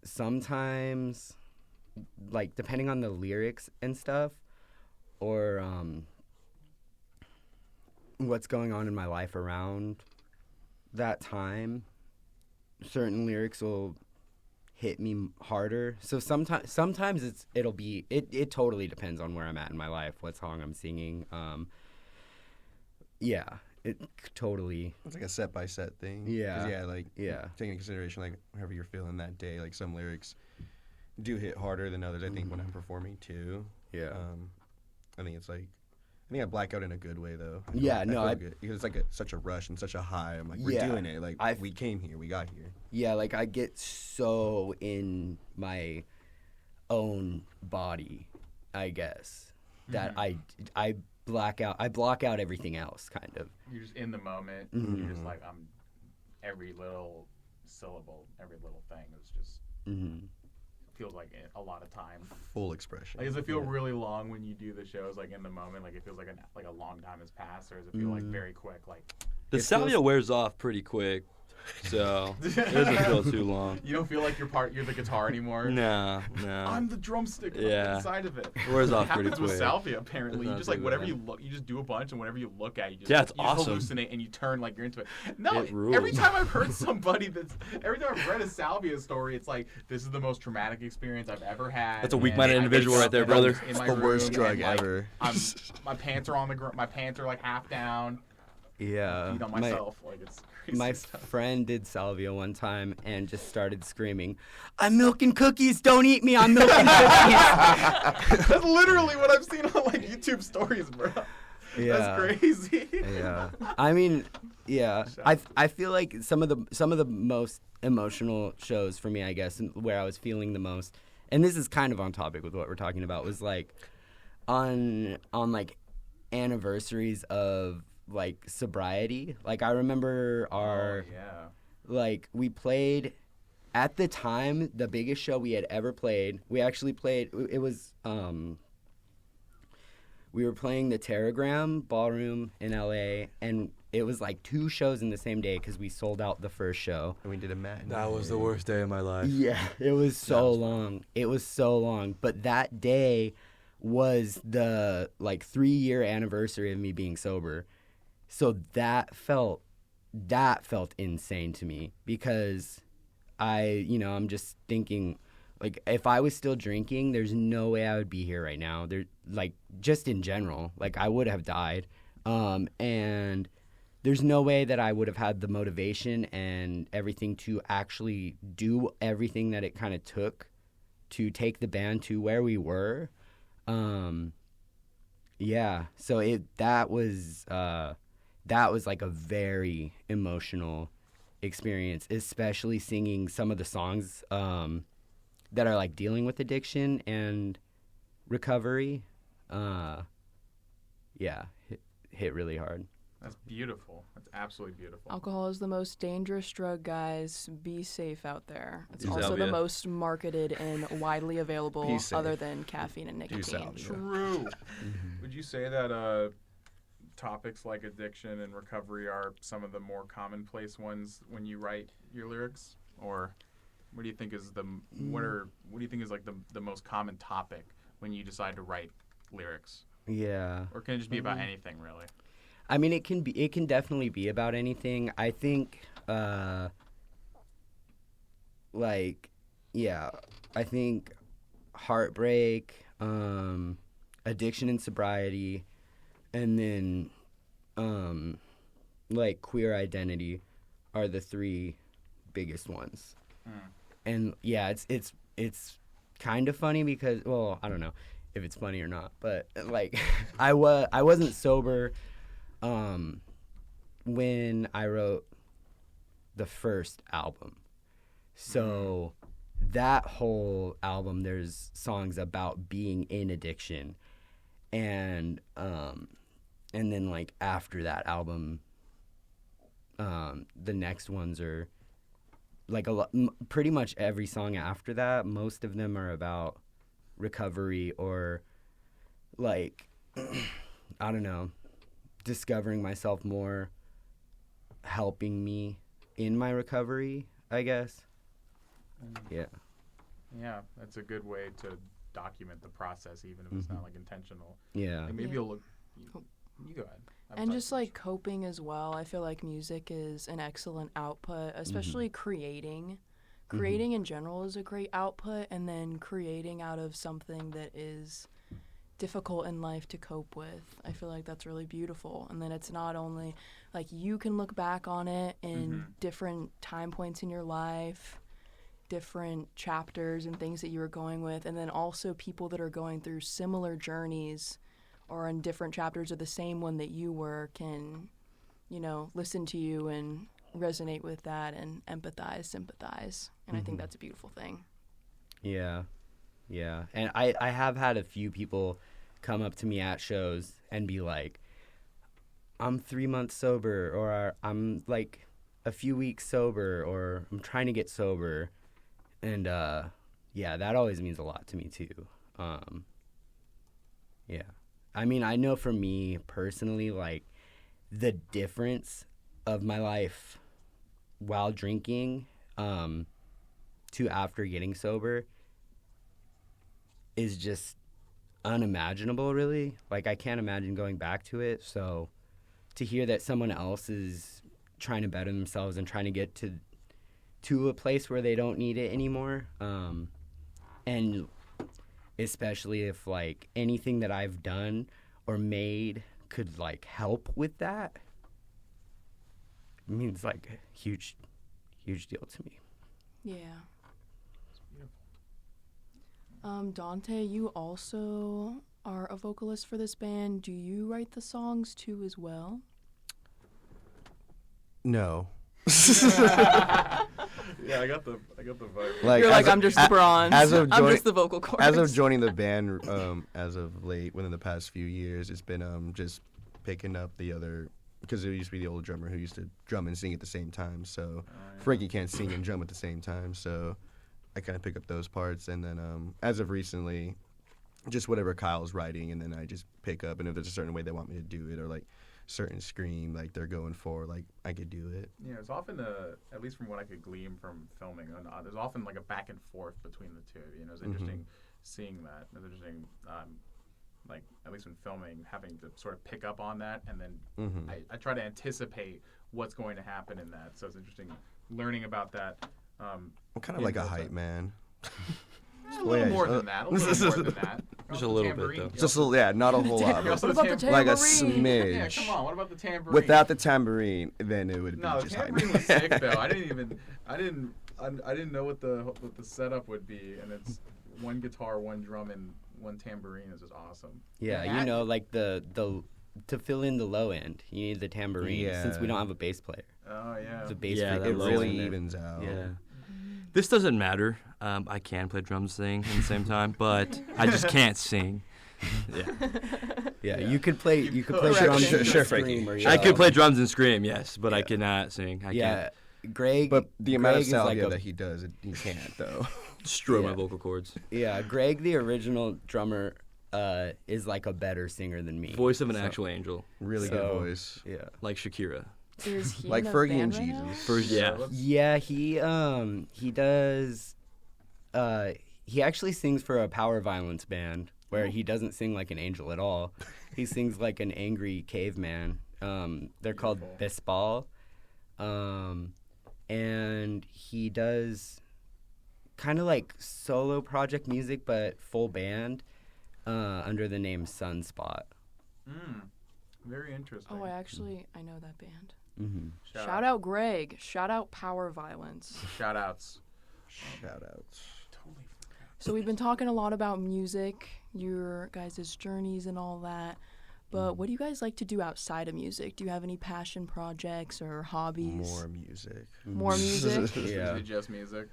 Sometimes, like depending on the lyrics and stuff, or what's going on in my life around that time, certain lyrics will hit me harder. So sometimes it totally depends on where I'm at in my life, what song I'm singing. Yeah. It totally. It's like a set by set thing. Yeah. Taking into consideration like however you're feeling that day. Like some lyrics do hit harder than others. I think when I'm performing too. Yeah. I think I black out in a good way though. Yeah. I feel good because it's like such a rush and such a high. I'm like we're doing it. Like we came here. We got here. Yeah. Like I get so in my own body, I guess, that I block out everything else, kind of. You're just in the moment. You're just like, every little syllable, every little thing is just feels like a lot of time. Full expression. Like, does it feel really long when you do the shows, like in the moment? Like it feels like a long time has passed, or does it feel like very quick? Like the salvia wears off pretty quick, so it doesn't feel too long. You don't feel like you're the guitar anymore. No. I'm the drumstick inside of it. It wears off pretty quick. It happens with salvia. Apparently, you just like whatever you look, you just do a bunch, and whatever you look at, you just awesome. hallucinate and you turn like you're into it. No, every time I've heard every time I've read a salvia story, it's like this is the most traumatic experience I've ever had. That's a weak-minded individual right there, brother. It's the worst drug ever. My pants are on the ground. My pants are like half down. Yeah. Beat on myself. Like it's crazy my stuff. friend did salvia one time and just started screaming, "I'm milking cookies! Don't eat me! I'm milking cookies!" That's literally what I've seen on like YouTube stories, bro. Yeah. That's crazy. Yeah. I mean, yeah. I feel like some of the most emotional shows for me, I guess, where I was feeling the most, and this is kind of on topic with what we're talking about, was like on like anniversaries of like sobriety. Like I remember like we played at the time the biggest show we had ever played. We actually played, it was we were playing the Terragram Ballroom in LA, and it was like 2 shows in the same day because we sold out the first show. And we did a matinee. That was the worst day of my life. Yeah, it was so long. It was so long. But that day was the like 3-year anniversary of me being sober. So that felt insane to me because I'm just thinking, like, if I was still drinking, there's no way I would be here right now. There, like, just in general, like, I would have died. And there's no way that I would have had the motivation and everything to actually do everything that it kind of took to take the band to where we were. Yeah, so that was like a very emotional experience, especially singing some of the songs that are like dealing with addiction and recovery. Yeah, hit really hard. That's beautiful. That's absolutely beautiful. Alcohol is the most dangerous drug, guys. Be safe out there. It's Use also Salvia. the most marketed and widely available Be safe. other than caffeine and nicotine. Salvia. True. Would you say that topics like addiction and recovery are some of the more commonplace ones when you write your lyrics, or what do you think is what do you think is like the most common topic when you decide to write lyrics? Yeah. Or can it just be about anything, really? I mean, it can definitely be about anything. I think, I think heartbreak, addiction and sobriety, and then, queer identity are the three biggest ones. And yeah, it's kind of funny because, well, I don't know if it's funny or not, but like I wasn't sober when I wrote the first album. So that whole album, there's songs about being in addiction, and then like after that album, the next ones are like pretty much every song after that. Most of them are about recovery or like I don't know, discovering myself more, helping me in my recovery, I guess. Yeah. Yeah, that's a good way to document the process, even if it's not like intentional. Yeah. Like, maybe Yeah. you'll look. You go ahead. And just like coping as well. I feel like music is an excellent output, especially creating. Creating in general is a great output, and then creating out of something that is difficult in life to cope with. I feel like that's really beautiful. And then it's not only like you can look back on it in different time points in your life, different chapters and things that you were going with, and then also people that are going through similar journeys or in different chapters of the same one that you were can, you know, listen to you and resonate with that and empathize, sympathize. And I think that's a beautiful thing. Yeah. Yeah. And I have had a few people come up to me at shows and be like, I'm 3 months sober, or I'm like a few weeks sober, or I'm trying to get sober. And yeah, that always means a lot to me too. Yeah. I mean, I know for me personally, like the difference of my life while drinking to after getting sober is just unimaginable, really. Like, I can't imagine going back to it. So to hear that someone else is trying to better themselves and trying to get to a place where they don't need it anymore, and especially if like anything that I've done or made could like help with that, it means like a huge deal to me. Yeah. Dante, you also are a vocalist for this band. Do you write the songs too as well? No. Yeah, I got the vibe. You're like, I'm just the bronze. I'm just the vocal cords. As of joining the band, as of late, within the past few years, it's been just picking up the other, because there used to be the old drummer who used to drum and sing at the same time. So Frankie can't sing and drum at the same time. So I kind of pick up those parts, and then as of recently, just whatever Kyle's writing, and then I just pick up. And if there's a certain way they want me to do it, or like certain scream like they're going for, like I could do it. Yeah, it's often at least from what I could glean from filming, there's often like a back and forth between the two. You know, it's interesting seeing that. It's interesting, like at least when filming, having to sort of pick up on that, and then I try to anticipate what's going to happen in that. So it's interesting learning about that. I'm kind of like a hype man. A little more than that. Just a little bit, though. Just not a whole lot. What about the tambourine? Like a smidge. Yeah, come on. What about the tambourine? Without the tambourine, then it would be No, the just hype. tambourine was sick though. I didn't know what the setup would be, and it's one guitar, one drum, and one tambourine is just awesome. Yeah, you know, like the to fill in the low end, you need the tambourine, since we don't have a bass player. Oh yeah. The bass Yeah, player It low really end there. evens out. Yeah. This doesn't matter. I can play drums, sing at the same time, but I just can't sing. Yeah. Yeah, you could play could. drums Sure, and sure, scream, Frankie. or I yell. could play drums and scream, yes, but I cannot sing. I can't Greg. But the amount Greg of is like salvia a- that he does, he can't though. destroy my Yeah. vocal cords. Yeah, Greg, the original drummer is like a better singer than me. Voice of an actual angel, Really So- good voice. Yeah. like Shakira. Is he Like in a Fergie band and right now? Jesus. Yeah. Yeah, he does. He actually sings for a power violence band where he doesn't sing like an angel at all. He sings like an angry caveman. They're called Bespal. And he does kind of like solo project music, but full band under the name Sunspot. Very interesting. Oh, I know that band. Mm-hmm. Shout out Greg. Shout out Power Violence. Shout outs. Shout outs. Totally forgot. So we've been talking a lot about music, your guys' journeys and all that. But what do you guys like to do outside of music? Do you have any passion projects or hobbies? More music. More music? Yeah. Is it just music?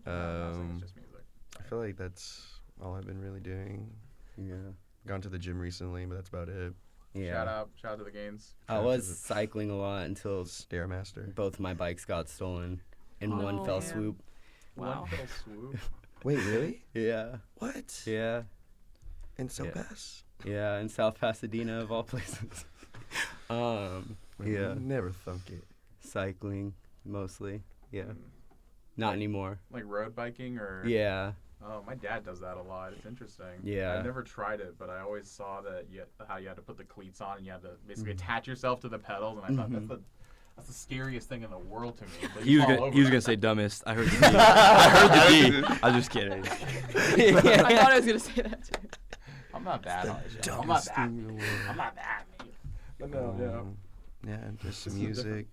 I'm not saying it's just music. I feel like that's all I've been really doing. Yeah. Gone to the gym recently, but that's about it. Yeah. Shout out to the Gaines. I was cycling a lot until Stairmaster. both my bikes got stolen in one Oh, fell man. swoop. Wow. One fell swoop. Wait, really? Yeah. What? Yeah. In so Yeah. Pass? Yeah, in South Pasadena of all places. Yeah. Never thunk it. Cycling mostly. Yeah. Not anymore. Like road biking or? Yeah. Oh, my dad does that a lot. It's interesting. Yeah. I've never tried it, but I always saw that how you had to put the cleats on and you had to basically attach yourself to the pedals, and I thought that's the scariest thing in the world to me. But He was fall gonna, over he was it. gonna say dumbest. I heard the D. I heard the D. I'm just kidding. I thought I was going to say that too. I'm not that hard. I'm not that. But no, Yeah, just some music.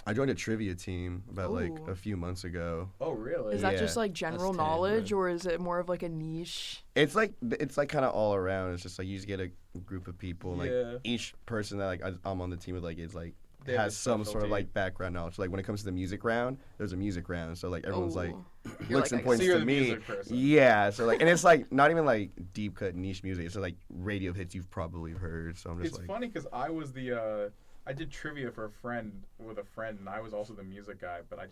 I joined a trivia team about like Ooh. a few months ago. Oh, really? Is that Yeah. just like general That's knowledge, terrible. or is it more of like a niche? It's like kind of all around. It's just like you just get a group of people. Like Yeah. each person that like I'm on the team with like is like They have has a some sort of specialty. like background knowledge. So, like when it comes to the music round, there's a music round. So like everyone's like Oh. You're looks like, and I points So you're to the me. music person. Yeah. So like and it's like not even like deep cut niche music. It's like radio hits you've probably heard. So I'm just It's like funny because I was I did trivia for a friend, and I was also the music guy, but I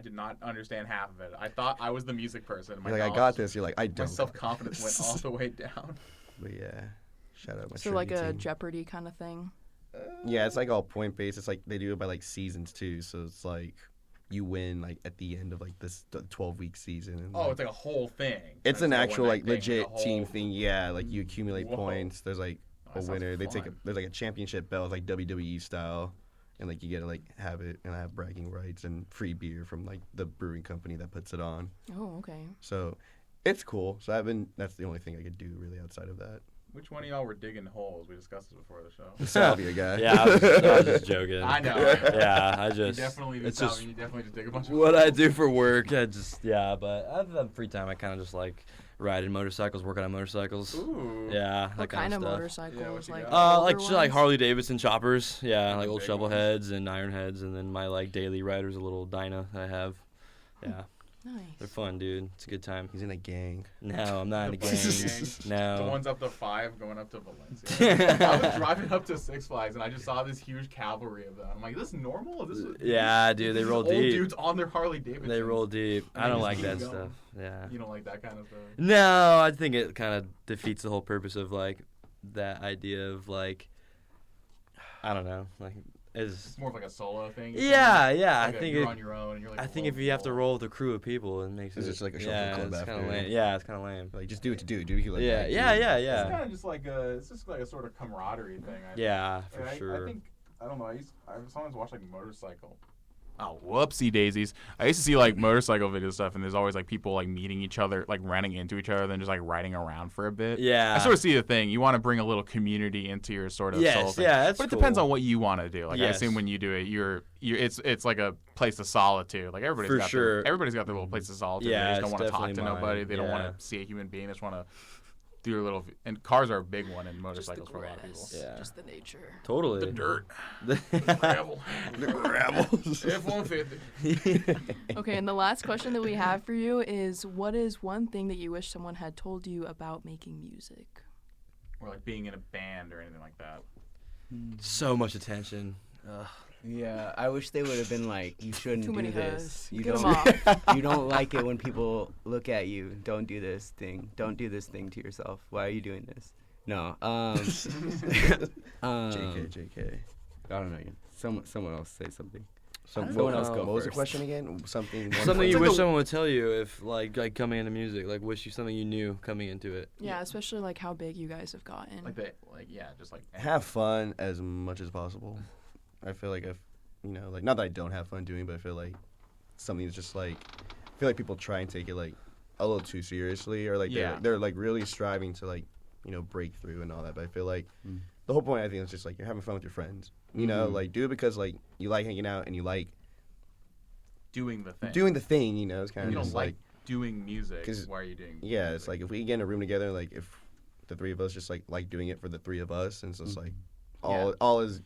did not understand half of it. I thought I was the music person. you're like I got this. You're like I My don't. self-confidence went all the way down. But yeah, shout out my So like trivia a team. Jeopardy kind of thing. Yeah, it's like all point based. It's like they do it by like seasons too. So it's like you win like at the end of like this 12-week season. And, Oh, like, it's like a whole thing. it's an like a actual one-night like thing, legit like a team whole- thing. Yeah, like you accumulate Whoa. points. There's like Oh, a that sounds winner. They take fun. there's like a championship belt, like WWE style, and like you get to like have it, and I have bragging rights and free beer from like the brewing company that puts it on. Oh, okay. So it's cool. So that's the only thing I could do really outside of that. Which one of y'all were digging holes? We discussed this before the show. The Salvia guy. Yeah, I was just joking. I know. Yeah, I You just. definitely it's do just you definitely just dig a bunch of what holes. I do for work. I just but other than free time, I kind of just like riding motorcycles, working on motorcycles. Ooh. Yeah, What that kind of stuff. motorcycles? Yeah, what you like got? Like older just like ones? Harley Davidson choppers. Yeah, like old Big shovel ones. heads and iron heads, and then my like daily rider's a little Dyna that I have. Yeah, they're Nice. fun, dude. It's a good time. He's in a gang. No, I'm not in a The gang. gang. The No. one's up to 5 going up to Valencia. I was driving up to Six Flags and I just saw this huge cavalry of them. I'm like, is this normal? Is this Yeah, dude, they these roll old deep. dudes on their Harley Davidson. They roll deep. And I they don't just like keep that going. stuff. Yeah. You don't like that kind of stuff. No, I think it kind of defeats the whole purpose of like that idea of like I don't know, like is It's more of like a solo thing. yeah. Like I think you're it. on your own and you're like. I think if you have to roll with a crew of people, it makes It's it just like a shuffle yeah, club it's kind of after. lame. Yeah, it's kind of lame. Like just do what you do. Do what you like. Yeah, like, yeah, do. yeah, It's yeah. kind of just like it's just like a sort of camaraderie thing. I think. Yeah, for And sure. I think I don't know. I sometimes watch like motorcycle. Oh, whoopsie daisies! I used to see like motorcycle video stuff, and there's always like people like meeting each other, like running into each other, then just like riding around for a bit. Yeah. I sort of see the thing. You want to bring a little community into your sort of Yes, solo thing. yeah, that's But it depends cool. on what you want to do. Like I Yes. assume when you do it, it's like a place of solitude. Like For sure. everybody's got their little place of solitude. Yeah, they just don't it's want to talk to definitely nobody. mine. They don't Yeah. want to see a human being. They just want to do their little. And cars are a big one in Just the motorcycles for a lot of people. grass. Yeah. Just the nature. Totally. The dirt, The gravel, Gravel. F-150. Okay, and the last question that we have for you is, what is one thing that you wish someone had told you about making music? Or like being in a band or anything like that. So much attention. Ugh. Yeah, I wish they would have been like, you shouldn't Too do many this. hoes. You Get 'em don't. off. You don't like it when people look at you. Don't do this thing. Don't do this thing to yourself. Why are you doing this? No. JK. I don't know. Someone else say something. Someone else go What was the first. question again? Something. Something you like wish a- someone would tell you if like coming into music, like wish you something you knew coming into it. Yeah, especially like how big you guys have gotten. Just like Have fun as much as possible. I feel like like not that I don't have fun doing, but I feel like something's just like I feel like people try and take it like a little too seriously, or like Yeah. they're like really striving to like break through and all that. But I feel like the whole point I think is just like you're having fun with your friends. You know, like do it because like you like hanging out and you like doing the thing. doing the thing. You know, it's kind You of don't just like doing music. 'cause- Why are you doing? yeah. music? It's like if we get in a room together, like if the three of us just like doing it for the three of us, and so it's like all is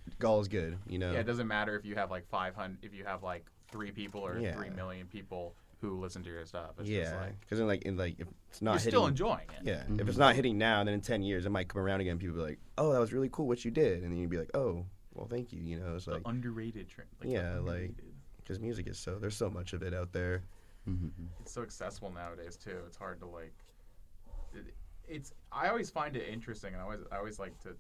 good. You know. Yeah, it doesn't matter if you have like 500, if you have like 3 people or Yeah. 3 million people who listen to your stuff. It's just Yeah, like, because if it's not you're hitting, still enjoying it. yeah, if it's not hitting now, then in 10 years it might come around again. People be like, "Oh, that was really cool what you did," and then you'd be like, "Oh, well, thank you." You know, it's The like underrated trend. Yeah, like- because music is there's so much of it out there. It's so accessible nowadays too. It's hard to like. I always find it interesting, and I always like to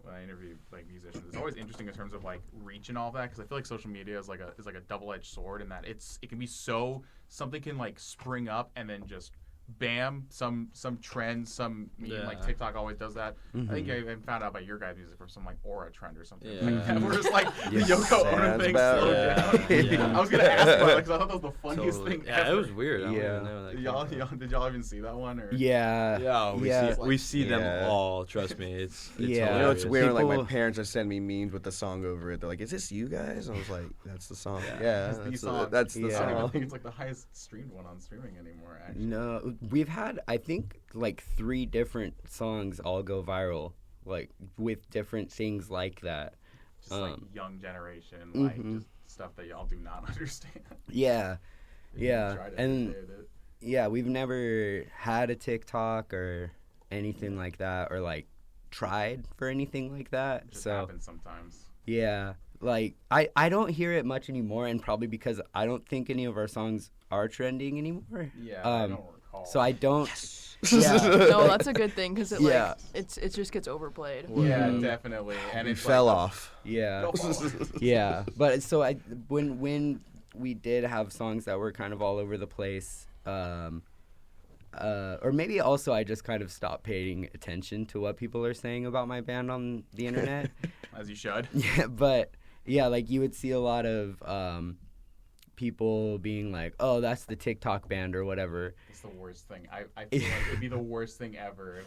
when I interview like musicians. It's always interesting in terms of like reach and all that, because I feel like social media is like a double-edged sword in that it can be so something can like spring up and then just bam some trend, some meme, like Yeah. TikTok always does that. I think I even found out about your guys' music from some like aura trend or something Yeah. like that, where it's like the Yoko Ono Sounds thing about slowed right. down. Yeah. I was gonna ask about it because I thought that was the funniest Totally. thing Yeah, ever. it was weird. I don't Yeah. even know that Did came from. y'all even see that one? Or? Yeah. Yeah, Yeah. we see them Yeah. all. Trust me, it's Yeah. You know, hilarious. it's weird. Like my People- parents are sending me memes with the song over it. They're like, "Is this you guys?" And I was like, "That's the song." Yeah. Yeah, It's the that's song. that's the Yeah. I don't even song. think it's like the highest streamed one on streaming anymore. Actually, No, we've had I think like 3 different songs all go viral, like with different things like that. just like young generation, like just stuff that y'all do not understand. Yeah, You yeah, try to and understand it. yeah, we've never had a TikTok or anything like that, or like tried for anything like that. It just So happens sometimes. yeah, like I don't hear it much anymore, and probably because I don't think any of our songs are trending anymore. Yeah, I don't recall. So I don't. Yeah. No, that's a good thing because Yeah. it just gets overplayed. yeah, Mhm. definitely. And You it's fell like, off. Yeah. Don't fall off. Yeah, but so when we did have songs that were kind of all over the place, or maybe also I just kind of stopped paying attention to what people are saying about my band on the internet. As you should. Yeah, but yeah, like you would see a lot of people being like, "Oh, that's the TikTok band" or whatever. It's the worst thing. I feel like it'd be the worst thing ever.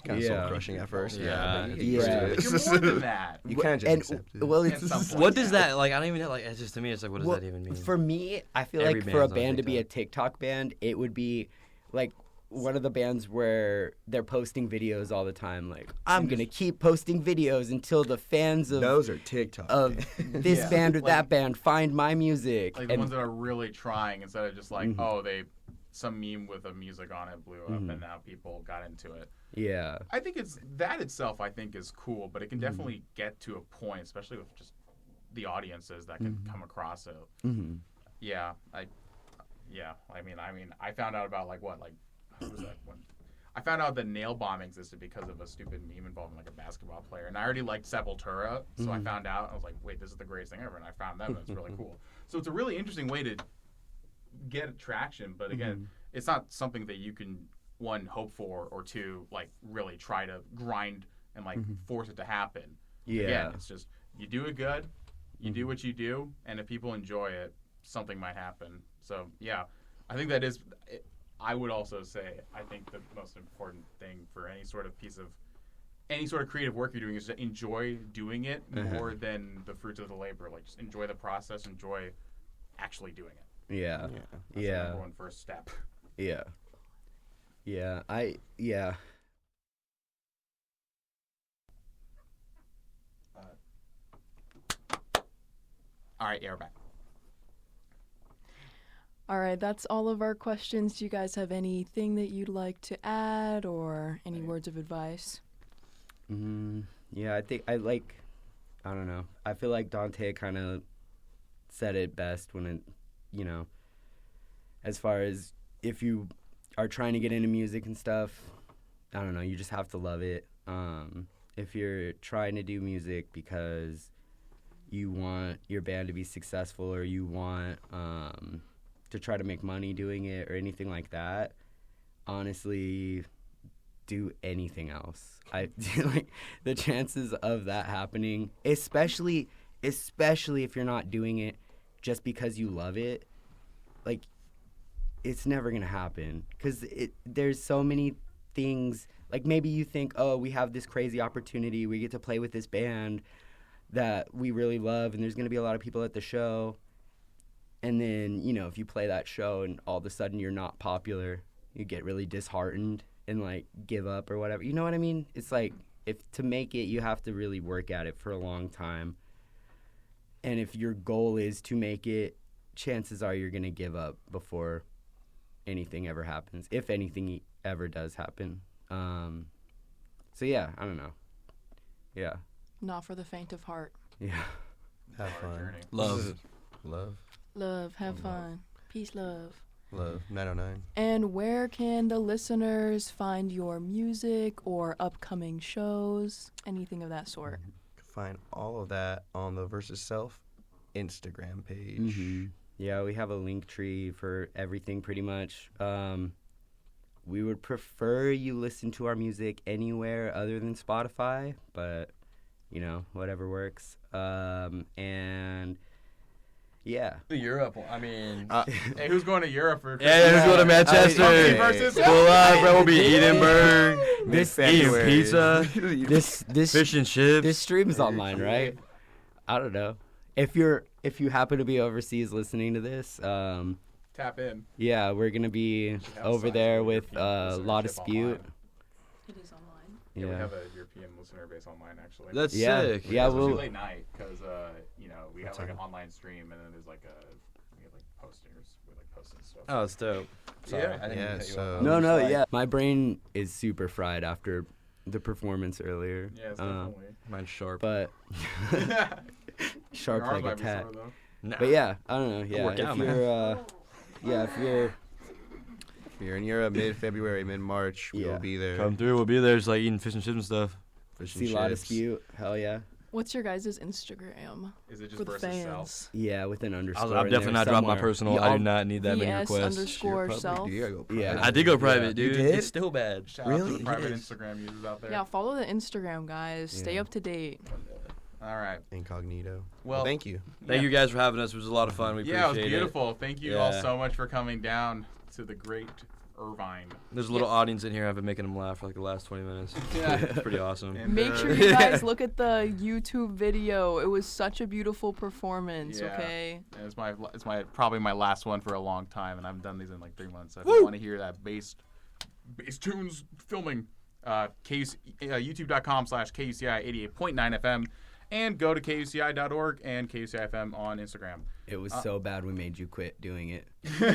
Kind of Yeah. soul crushing at first. Yeah. but Yeah. But you're more than that. You can't just And accept it. well, At some it's point. What does that like? I don't even know. Like, it's just to me, it's like, what does Well, that even mean? For me, I feel Every like for a band's on band to be a TikTok band, it would be like one of the bands where they're posting videos all the time. Like, I'm gonna keep posting videos until the fans of Those are TikTok. this Yeah. band or Like- that band find my music. Like the And ones that are really trying instead of just like, some meme with a music on it blew up and now people got into it. yeah, I think it's that itself I think is cool, but it can definitely get to a point, especially with just the audiences that can come across it. Yeah, I mean, I found out about what was that one? I found out that nail bombing existed because of a stupid meme involving like a basketball player, and I already liked Sepultura, so I found out. I was like, wait, this is the greatest thing ever, and I found them. It's really cool. So it's a really interesting way to get traction, but again, it's not something that you can one hope for or two like really try to grind and like force it to happen. yeah, Again, it's just you do it good, you do what you do, and if people enjoy it, something might happen. So yeah, I think that is. I would also say I think the most important thing for any sort of creative work you're doing is to enjoy doing it more than the fruits of the labor. Like just enjoy the process, enjoy actually doing it. yeah, That's the yeah, number one first step. yeah. Yeah, All right, yeah, we're back. All right, that's all of our questions. Do you guys have anything that you'd like to add or any words of advice? Yeah, I think I like I don't know. I feel like Dante kind of said it best when it, as far as if you are trying to get into music and stuff, I don't know, you just have to love it. If you're trying to do music because you want your band to be successful or you want to try to make money doing it or anything like that, honestly, do anything else. Like the chances of that happening, especially if you're not doing it just because you love it, like it's never gonna happen. Because there's so many things. Like maybe you think, oh, we have this crazy opportunity, we get to play with this band that we really love, and there's gonna be a lot of people at the show. And then if you play that show and all of a sudden you're not popular, you get really disheartened and like give up or whatever. You know what I mean? It's like if to make it, you have to really work at it for a long time. And if your goal is to make it, chances are you're going to give up before anything ever happens, if anything ever does happen. So yeah, I don't know. Yeah. Not for the faint of heart. Yeah. Have fun. Love. Love, have fun. Peace, love. Love. 909. And where can the listeners find your music or upcoming shows? Anything of that sort? You can find all of that on the Versus Self Instagram page. Mm-hmm. Yeah, we have a link tree for everything pretty much. We would prefer you listen to our music anywhere other than Spotify, but, whatever works. And... yeah. Europe. I mean, Hey, who's going to Europe for Christmas? yeah, who's going to Manchester? Okay, versus- Pull up, bro. We'll be Edinburgh. This Eating pizza. this Fish and chips. this stream's online, right? I don't know. If you happen to be overseas listening to this, Tap in. yeah, we're gonna be over Outside there of with European Law listenership Dispute. online. It is online. Yeah, we Yeah. have a European listener base online, actually. That's Yeah. sick. Yeah, It's usually we'll- late night because we have like an time? online stream and then there's like we have like posters with like posts and stuff. Oh, it's dope. Sorry, Yeah. I didn't Yeah, cut you so- off. No, yeah. My brain is super fried after the performance earlier. Yeah, it's definitely. Mine's sharp. But sharp Ours like a might be tack. sore, though. Nah. But yeah, I don't know. Yeah, work if out, you're If you're in Europe mid-February, mid-March, Yeah. we'll be there. Come through. We'll be there, just like eating fish and chips and stuff. Fish and see Law chips. Dispute, hell yeah. What's your guys' Instagram Is it just for the versus fans? self? Yeah, with an underscore. I'm in definitely there not dropping my somewhere. personal. Yeah, I do I'll- not need that many VS requests. underscore Public, self. dude, you gotta go Yeah. private. I did go private, You dude. did? It's still bad. Shout out Really? to the private Yes. Instagram users out there. Yeah, follow the Instagram, guys. Stay Yeah. up to date. All right. Incognito. Well, Thank you. Thank you guys for having us. It was a lot of fun. We Yeah, it was appreciate beautiful. Thank you all Yeah. so much for coming down to the great Irvine. There's a little audience in here. I've been making them laugh for like the last 20 minutes. Yeah. It's pretty awesome. And, Make sure you guys look at the YouTube video. It was such a beautiful performance, Yeah. okay? It's my probably my last one for a long time, and I've done these in like 3 months. So if you want to hear that bass tunes filming, youtube.com/KUCI 88.9 FM, and go to KUCI.org and KUCI FM on Instagram. It was so bad we made you quit doing it. You're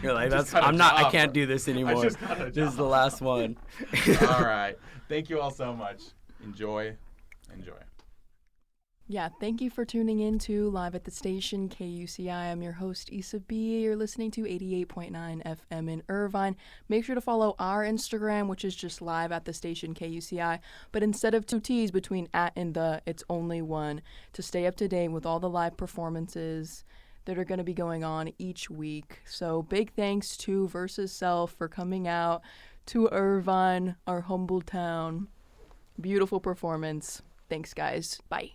You're like, just got a I job. can't do this anymore. just got a This is the job. last one. All right. Thank you all so much. Enjoy. Yeah, thank you for tuning in to Live at the Station, KUCI. I'm your host, Issa B. You're listening to 88.9 FM in Irvine. Make sure to follow our Instagram, which is just Live at the Station, KUCI. But instead of 2 T's between at and the, it's only one, to stay up to date with all the live performances that are going to be going on each week. So big thanks to Versus Self for coming out to Irvine, our humble town. Beautiful performance. Thanks, guys. Bye.